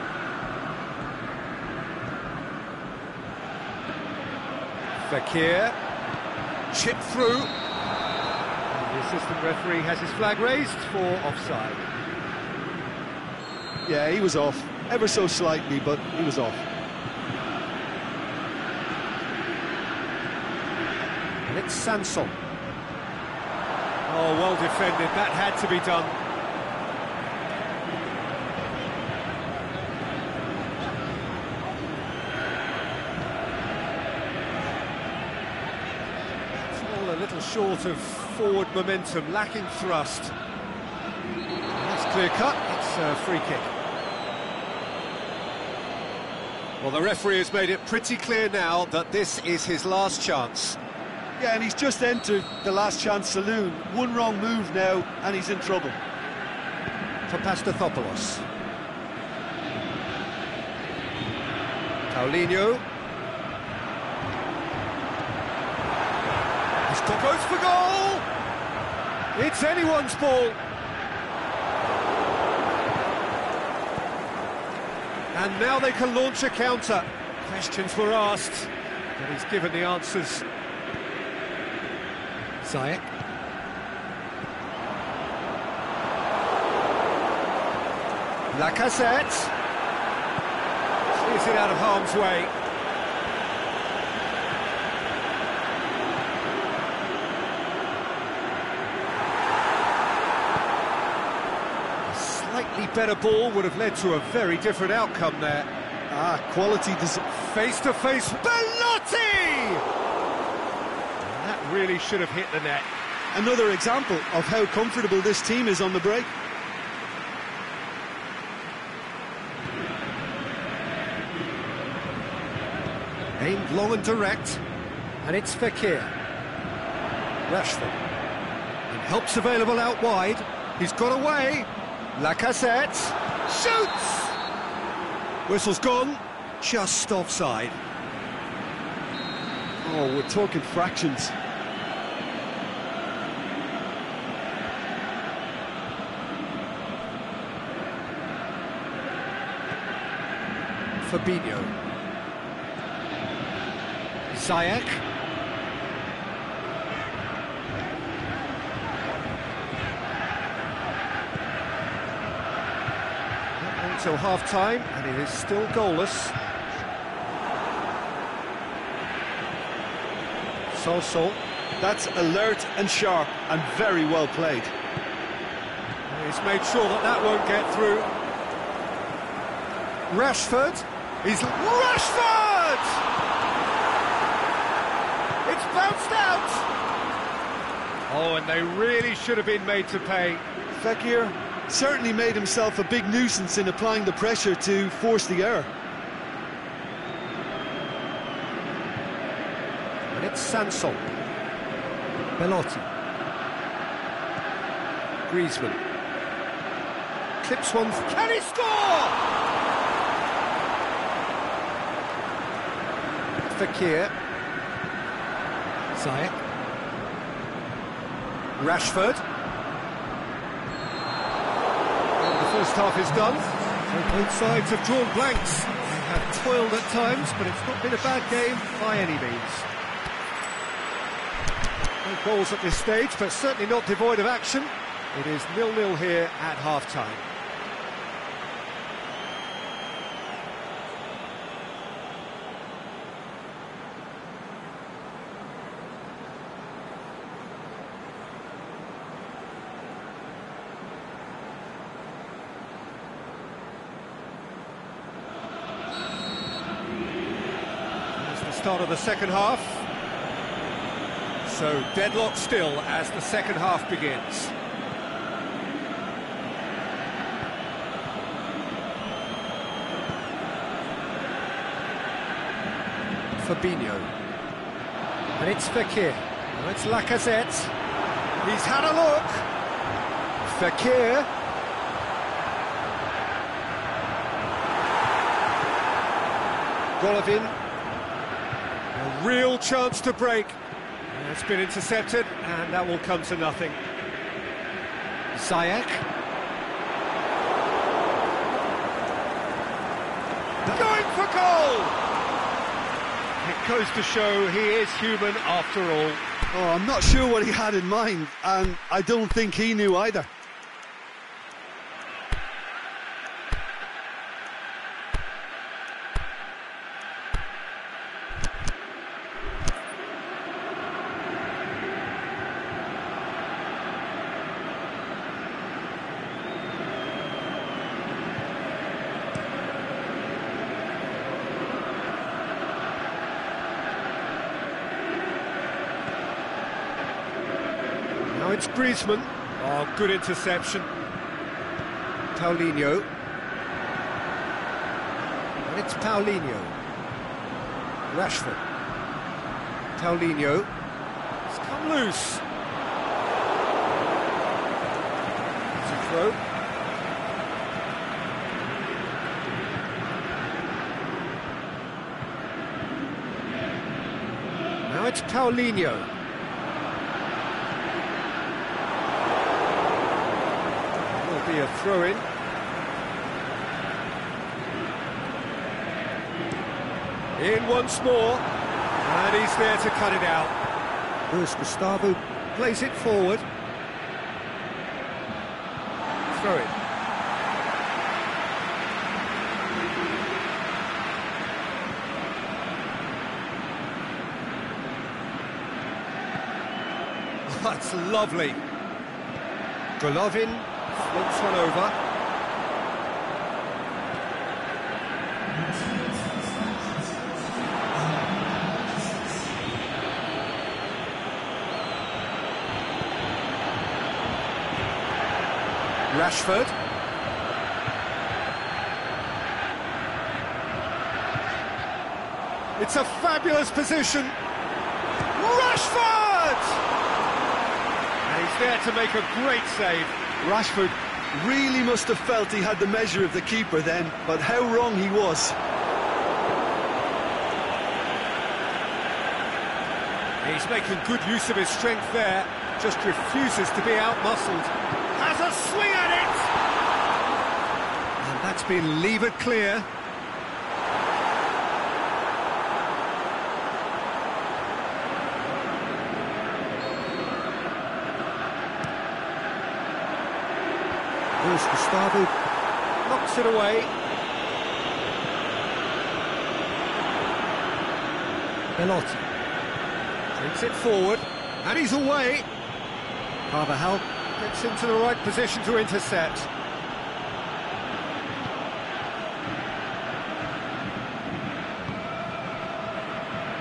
[SPEAKER 1] Fekir. Chip through. And the assistant referee has his flag raised for offside.
[SPEAKER 2] Yeah, he was off, ever so slightly, but he was off.
[SPEAKER 1] And it's Sanson. Oh, well defended, that had to be done. It's all a little short of forward momentum, lacking thrust. That's clear cut, it's a free kick. Well, the referee has made it pretty clear now that this is his last chance.
[SPEAKER 2] Yeah, and he's just entered the last chance saloon. One wrong move now, and he's in trouble.
[SPEAKER 1] For Pastathopoulos. Paulinho. He's got goes for goal! It's anyone's ball! And now they can launch a counter. Questions were asked, but he's given the answers. Ziyech. Lacazette. Clears it out of harm's way. Slightly better ball would have led to a very different outcome there.
[SPEAKER 2] Quality
[SPEAKER 1] face-to-face, Belotti! That really should have hit the net.
[SPEAKER 2] Another example of how comfortable this team is on the break.
[SPEAKER 1] Aimed long and direct, and it's Fekir. Rashford. And help's available out wide. He's got away. Lacazette shoots! Whistle's gone, just offside.
[SPEAKER 3] Oh, we're talking fractions.
[SPEAKER 1] Fabinho. Ziyech. Not until half-time, and it is still goalless. Sol.
[SPEAKER 3] That's alert and sharp and very well played.
[SPEAKER 1] He's made sure that that won't get through. Rashford. Rashford! It's bounced out! Oh, and they really should have been made to pay.
[SPEAKER 3] Fekir certainly made himself a big nuisance in applying the pressure to force the error.
[SPEAKER 1] And it's Sansol. Belotti. Griezmann. Clips one. Can he score? Fekir. Ziyech. Rashford. And the first half is done. So both sides have drawn blanks. They have toiled at times, but it's not been a bad game by any means. No goals at this stage, but certainly not devoid of action. It is 0-0 here at half-time. Start of the second half. So deadlock still as the second half begins. Fabinho. And it's Fekir. And it's Lacazette. He's had a look. Fekir. Golovin. A real chance to break. It's been intercepted, and that will come to nothing. Ziyech. Going for goal! It goes to show he is human after all.
[SPEAKER 3] Oh, I'm not sure what he had in mind, and I don't think he knew either.
[SPEAKER 1] Now it's Griezmann. Oh, good interception. Paulinho. And it's Paulinho. Rashford. Paulinho. It's come loose. It's a throw. Now it's Paulinho. Be a throw-in. In once more, and he's there to cut it out. Luis Gustavo plays it forward. Throw it. That's lovely. Golovin floats one over. Rashford. It's a fabulous position. Rashford! And he's there to make a great save.
[SPEAKER 3] Rashford really must have felt he had the measure of the keeper then, but how wrong he was.
[SPEAKER 1] He's making good use of his strength there, just refuses to be out-muscled. Has a swing at it! And that's been levered clear. Here's Gustavo, knocks it away. Belotti takes it forward, and he's away. Carvajal gets into the right position to intercept.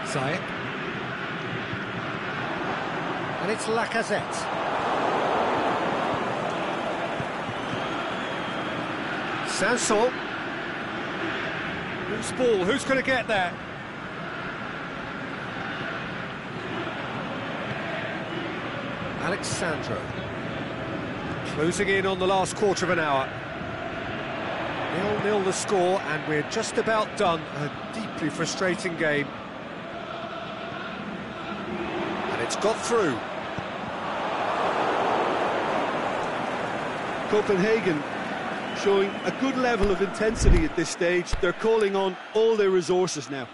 [SPEAKER 1] Zayek. And it's Lacazette. Sanson. Loose ball, who's going to get there? Alexandro. Closing in on the last quarter of an hour. 0-0 the score, and we're just about done. A deeply frustrating game. And it's got through.
[SPEAKER 3] Copenhagen showing a good level of intensity at this stage. They're calling on all their resources now.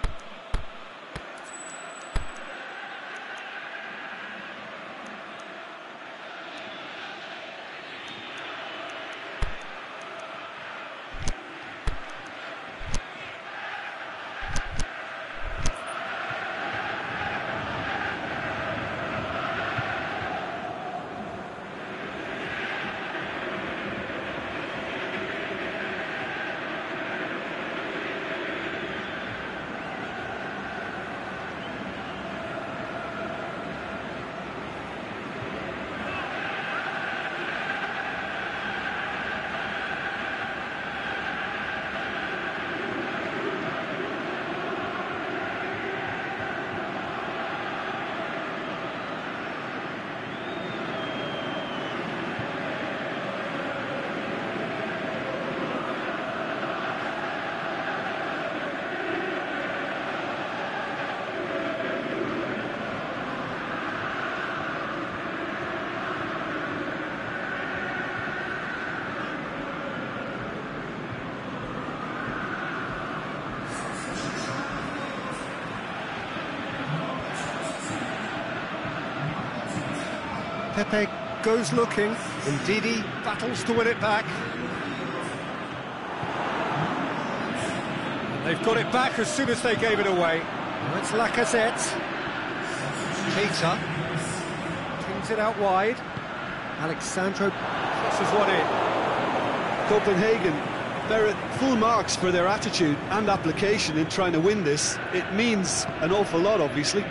[SPEAKER 1] Pepe goes looking, and Didi battles to win it back. And they've got it back as soon as they gave it away. Now it's Lacazette. Keita pings it out wide. Alexandro crosses one in.
[SPEAKER 3] Copenhagen, they're at full marks for their attitude and application in trying to win this. It means an awful lot, obviously.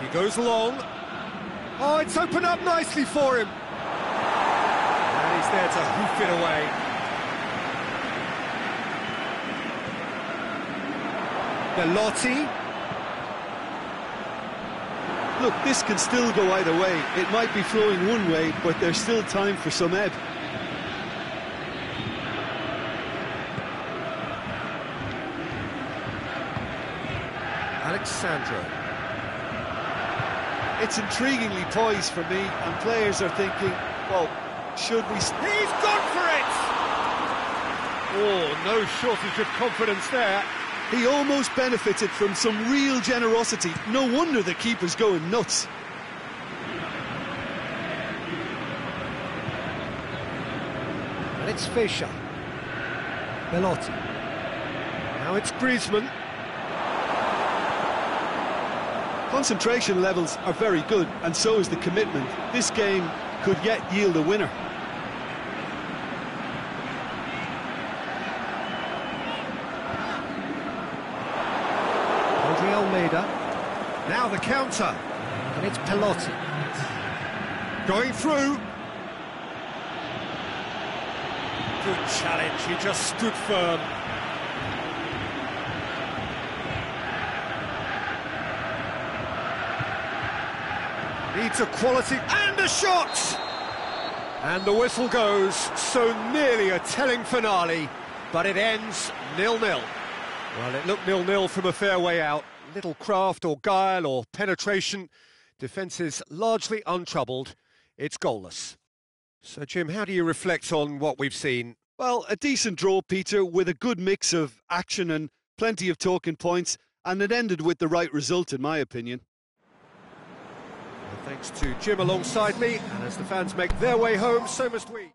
[SPEAKER 1] He goes long. Oh, it's opened up nicely for him. And he's there to hoof it away. Belotti.
[SPEAKER 3] Look, this can still go either way. It might be flowing one way, but there's still time for some ebb.
[SPEAKER 1] Alexandro.
[SPEAKER 3] It's intriguingly poised for me, and players are thinking, well, should we...
[SPEAKER 1] He's gone for it! Oh, no shortage of confidence there.
[SPEAKER 3] He almost benefited from some real generosity. No wonder the keeper's going nuts.
[SPEAKER 1] And it's Fischer. Belotti. Now it's Griezmann.
[SPEAKER 3] Concentration levels are very good, and so is the commitment. This game could yet yield a winner.
[SPEAKER 1] Almeida. Now the counter. And it's Belotti. Going through. Good challenge, he just stood firm. Needs a quality and a shot! And the whistle goes, so nearly a telling finale, but it ends 0-0. Well, it looked 0-0 from a fair way out. Little craft or guile or penetration. Defence is largely untroubled. It's goalless. So, Jim, how do you reflect on what we've seen?
[SPEAKER 3] Well, a decent draw, Peter, with a good mix of action and plenty of talking points, and it ended with the right result, in my opinion.
[SPEAKER 1] Well, thanks to Jim alongside me, and as the fans make their way home, so must we.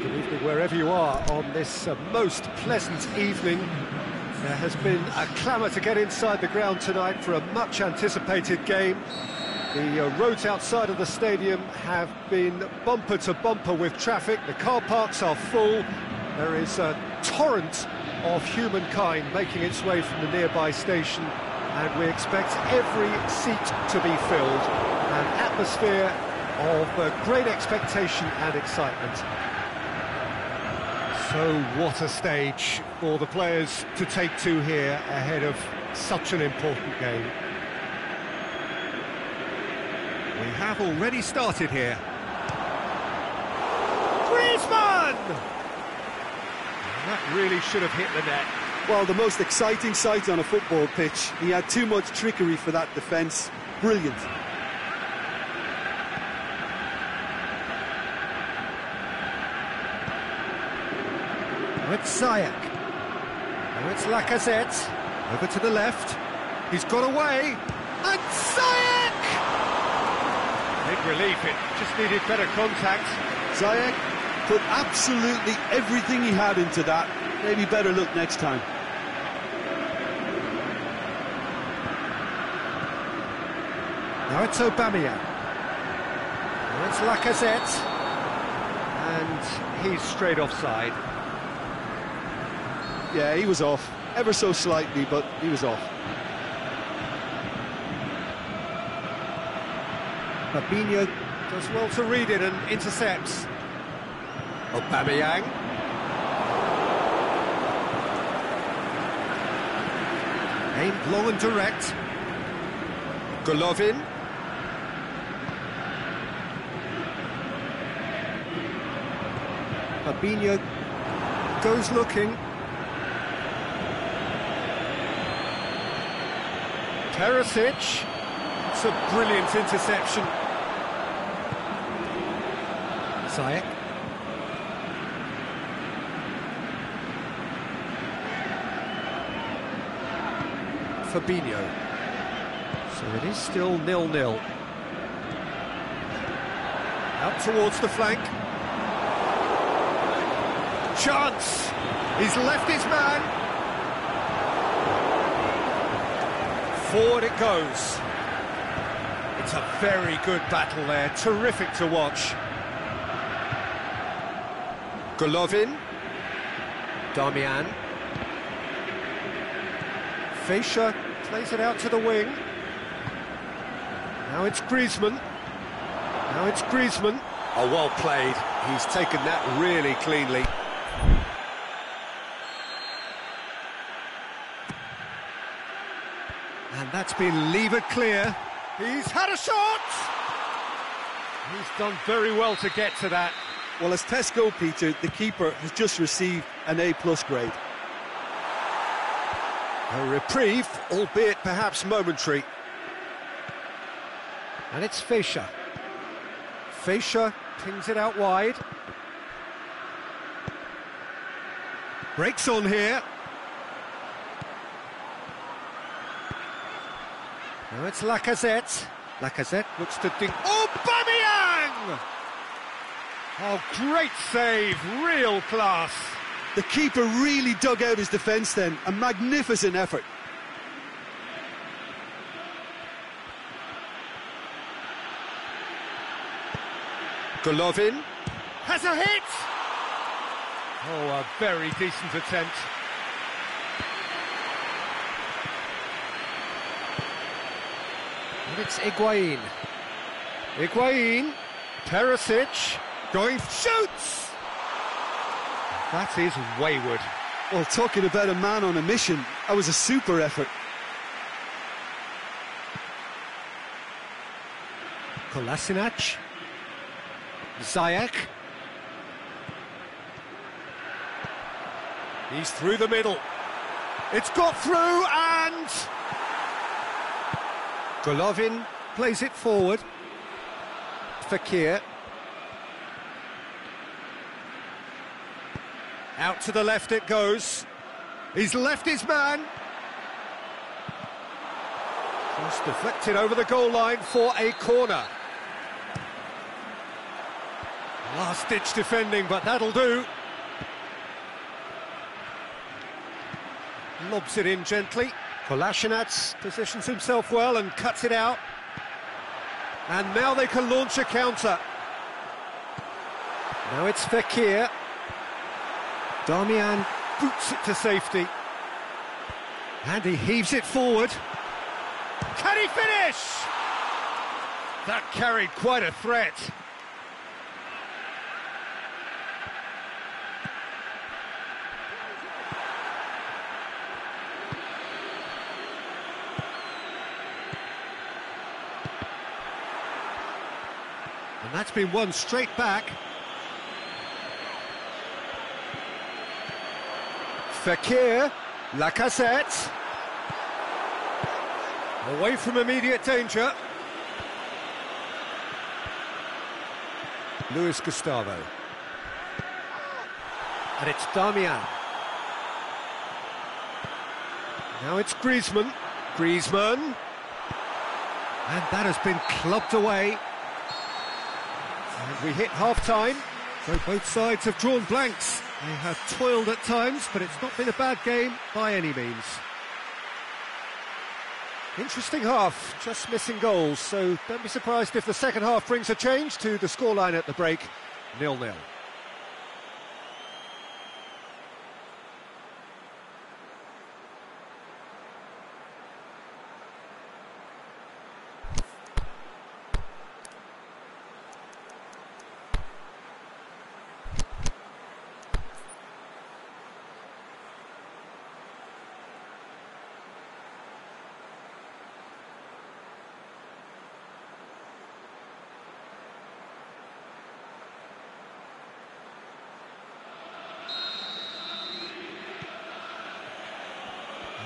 [SPEAKER 1] Good evening wherever you are on this most pleasant evening. There has been a clamour to get inside the ground tonight for a much anticipated game. The roads outside of the stadium have been bumper to bumper with traffic. The car parks are full. There is a torrent of humankind making its way from the nearby station and we expect every seat to be filled. An atmosphere of great expectation and excitement. So what a stage for the players to take to here ahead of such an important game. We have already started here. Griezmann! That really should have hit the net.
[SPEAKER 2] Well, the most exciting sight on a football pitch. He had too much trickery for that defence. Brilliant.
[SPEAKER 1] Now it's Ziyech. Now it's Lacazette. Over to the left. He's got away. And Ziyech! Big relief, it just needed better contact.
[SPEAKER 2] Ziyech put absolutely everything he had into that. Maybe better look next time.
[SPEAKER 1] Now it's Aubameyang. Now it's Lacazette. And he's straight offside.
[SPEAKER 2] Yeah, he was off. Ever so slightly, but he was off.
[SPEAKER 1] Fabinho does well to read it and intercepts. Aubameyang. Aimed long and direct. Golovin. Fabinho goes looking. Perisic. It's a brilliant interception. Ziyech. Fabinho. So it is still 0-0. Out towards the flank. Chance! He's left his man. Forward it goes. It's a very good battle there, terrific to watch. Golovin. Darmian. Fischer plays it out to the wing. Now it's Griezmann. Now it's Griezmann. Oh, well played. He's taken that really cleanly. And that's been levered clear. He's had a shot! He's done very well to get to that.
[SPEAKER 2] Well, as tests go, Peter, the keeper has just received an A+ grade.
[SPEAKER 1] A reprieve, albeit perhaps momentary. And it's Fischer. Fischer pings it out wide. Breaks on here. Now it's Lacazette. Lacazette looks to dink. Aubameyang! Oh, great save, real class.
[SPEAKER 2] The keeper really dug out his defence then. A magnificent effort.
[SPEAKER 1] Golovin has a hit! Oh, a very decent attempt. And it's Higuain. Higuain, Perisic, going, shoots! That is wayward.
[SPEAKER 2] Well, talking about a man on a mission, that was a super effort.
[SPEAKER 1] Kolasinac. Ziyech. He's through the middle. It's got through and... Golovin plays it forward. Fekir. Out to the left it goes. He's left his man. Just deflected over the goal line for a corner. Last-ditch defending, but that'll do. Lobs it in gently. Kolasinac positions himself well and cuts it out. And now they can launch a counter. Now it's Fekir. Darmian boots it to safety. And he heaves it forward. Can he finish? That carried quite a threat. And that's been won straight back. Fekir, Lacazette. Away from immediate danger. Luis Gustavo. And it's Darmian. Now it's Griezmann. Griezmann. And that has been clubbed away. And we hit half-time. So both sides have drawn blanks. They have toiled at times, but it's not been a bad game by any means. Interesting half, just missing goals, so don't be surprised if the second half brings a change to the scoreline at the break, 0-0.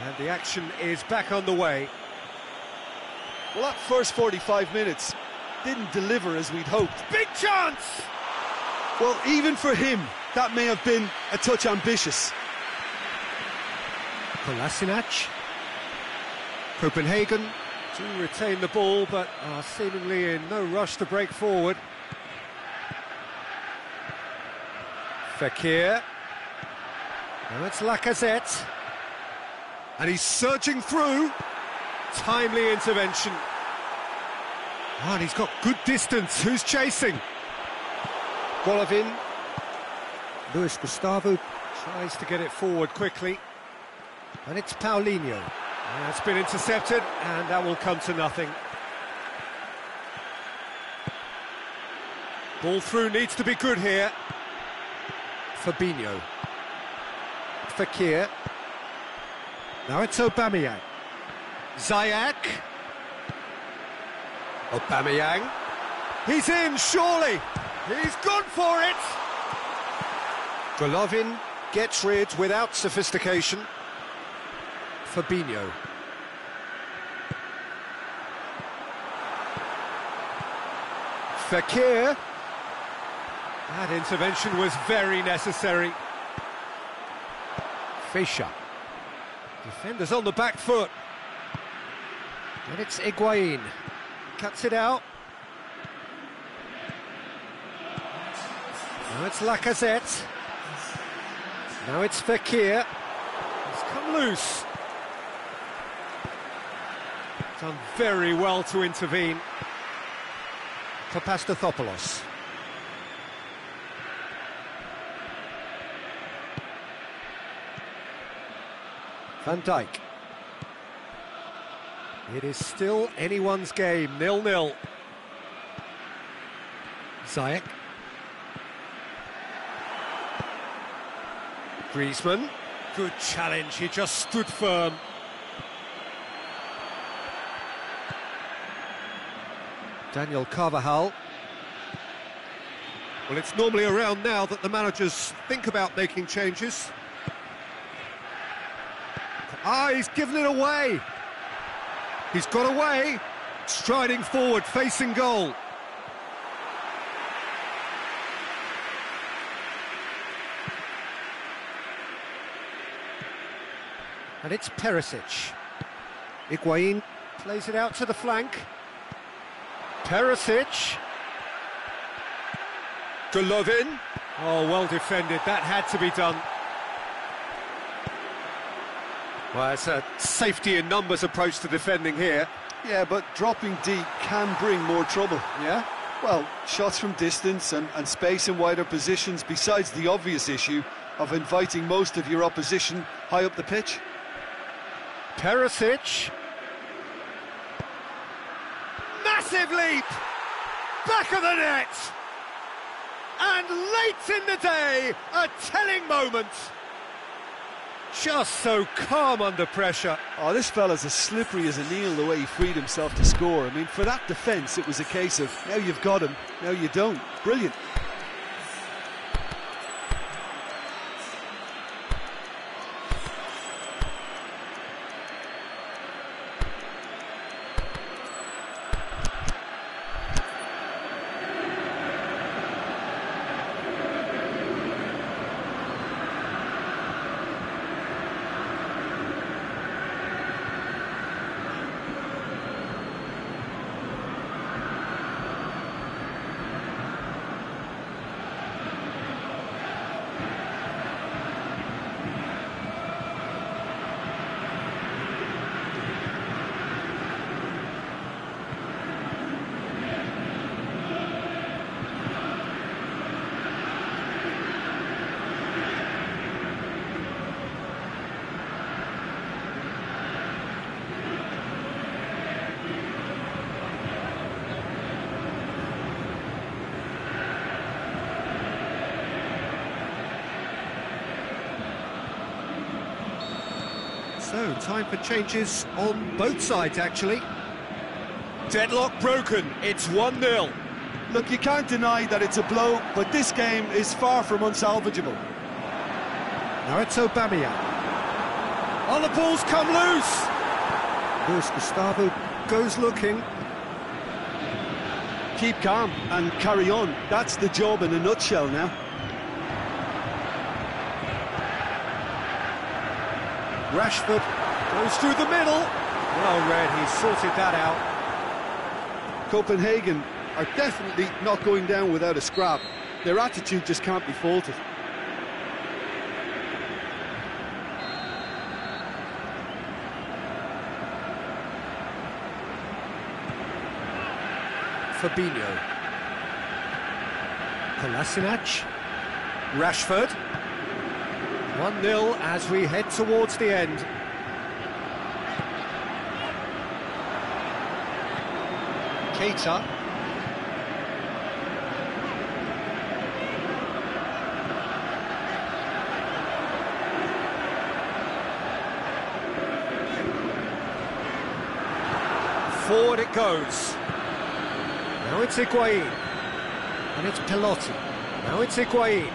[SPEAKER 1] And the action is back on the way.
[SPEAKER 2] Well, that first 45 minutes didn't deliver as we'd hoped.
[SPEAKER 1] Big chance!
[SPEAKER 2] Well, even for him, that may have been a touch ambitious.
[SPEAKER 1] Kolasinac. Copenhagen to retain the ball, but are seemingly in no rush to break forward. Fekir. Now it's Lacazette. And he's surging through. Timely intervention. Oh, and he's got good distance. Who's chasing? Golovin. Luis Gustavo tries to get it forward quickly. And it's Paulinho. That's been intercepted, and that will come to nothing. Ball through needs to be good here. Fabinho. Fekir. Now it's Aubameyang. Ziyech. Aubameyang. He's in, surely. He's gone for it. Golovin gets rid without sophistication. Fabinho. Fekir. That intervention was very necessary. Fischer. Defenders on the back foot. And it's Higuain. Cuts it out. Now it's Lacazette. Now it's Fekir. He's come loose. Done very well to intervene. Papastathopoulos. Van Dijk. It is still anyone's game, 0-0. Ziyech. Griezmann. Good challenge, he just stood firm. Daniel Carvajal. Well, it's normally around now that the managers think about making changes. Ah, he's given it away. He's got away. Striding forward, facing goal. And it's Perisic. Higuain plays it out to the flank. Perisic. Golovin. Oh, well defended. That had to be done. Well, it's a safety in numbers approach to defending here.
[SPEAKER 2] Yeah, but dropping deep can bring more trouble.
[SPEAKER 1] Yeah?
[SPEAKER 2] Well, shots from distance and space in wider positions, besides the obvious issue of inviting most of your opposition high up the pitch.
[SPEAKER 1] Perisic. massive leap! Back of the net! And late in the day, a telling moment. Just so calm under pressure.
[SPEAKER 2] Oh, this fella's as slippery as a Neil, the way he freed himself to score. I mean, for that defence, it was a case of, now you've got him, now you don't. Brilliant.
[SPEAKER 1] So, time for changes on both sides, actually. Deadlock broken, it's 1-0.
[SPEAKER 2] Look, you can't deny that it's a blow, but this game is far from unsalvageable.
[SPEAKER 1] Now it's Aubameyang. Oh, the ball's come loose! Luis Gustavo goes looking.
[SPEAKER 2] Keep calm and carry on. That's the job in a nutshell now.
[SPEAKER 1] Rashford goes through the middle. Well read, he sorted that out.
[SPEAKER 2] Copenhagen are definitely not going down without a scrap. Their attitude just can't be faulted.
[SPEAKER 1] Fabinho. Kolasinac. Rashford. 1-0 as we head towards the end. Keita. Forward it goes. Now it's Higuain. And it's Pelotti. Now it's Higuain.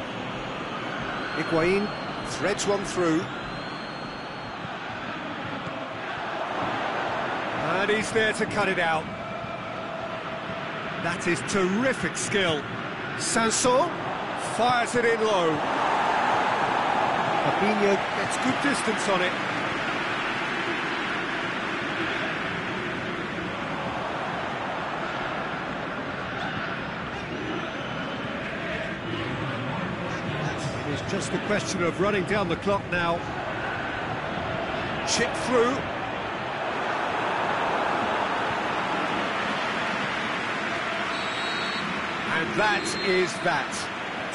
[SPEAKER 1] Higuain threads one through. And he's there to cut it out. That is terrific skill. Sanson fires it in low. Fabinho gets good distance on it. It's just a question of running down the clock now. Chip through. And that is that.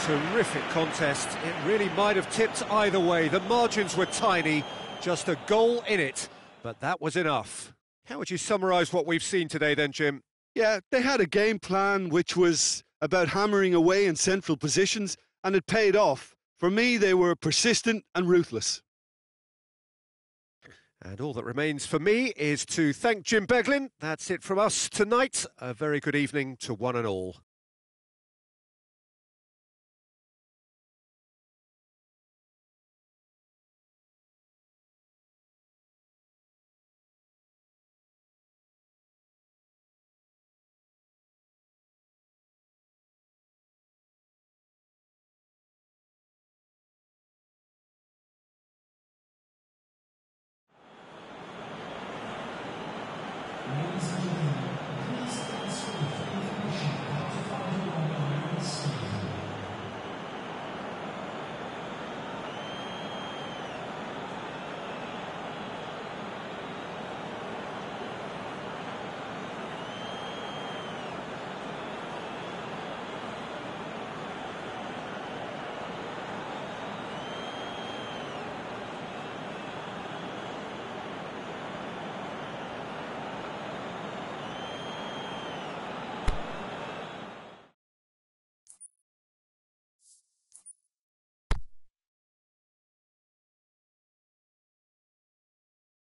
[SPEAKER 1] Terrific contest. It really might have tipped either way. The margins were tiny, just a goal in it. But that was enough. How would you summarise what we've seen today then, Jim?
[SPEAKER 2] Yeah, they had a game plan which was about hammering away in central positions, and it paid off. For me, they were persistent and ruthless.
[SPEAKER 1] And all that remains for me is to thank Jim Beglin. That's it from us tonight. A very good evening to one and all.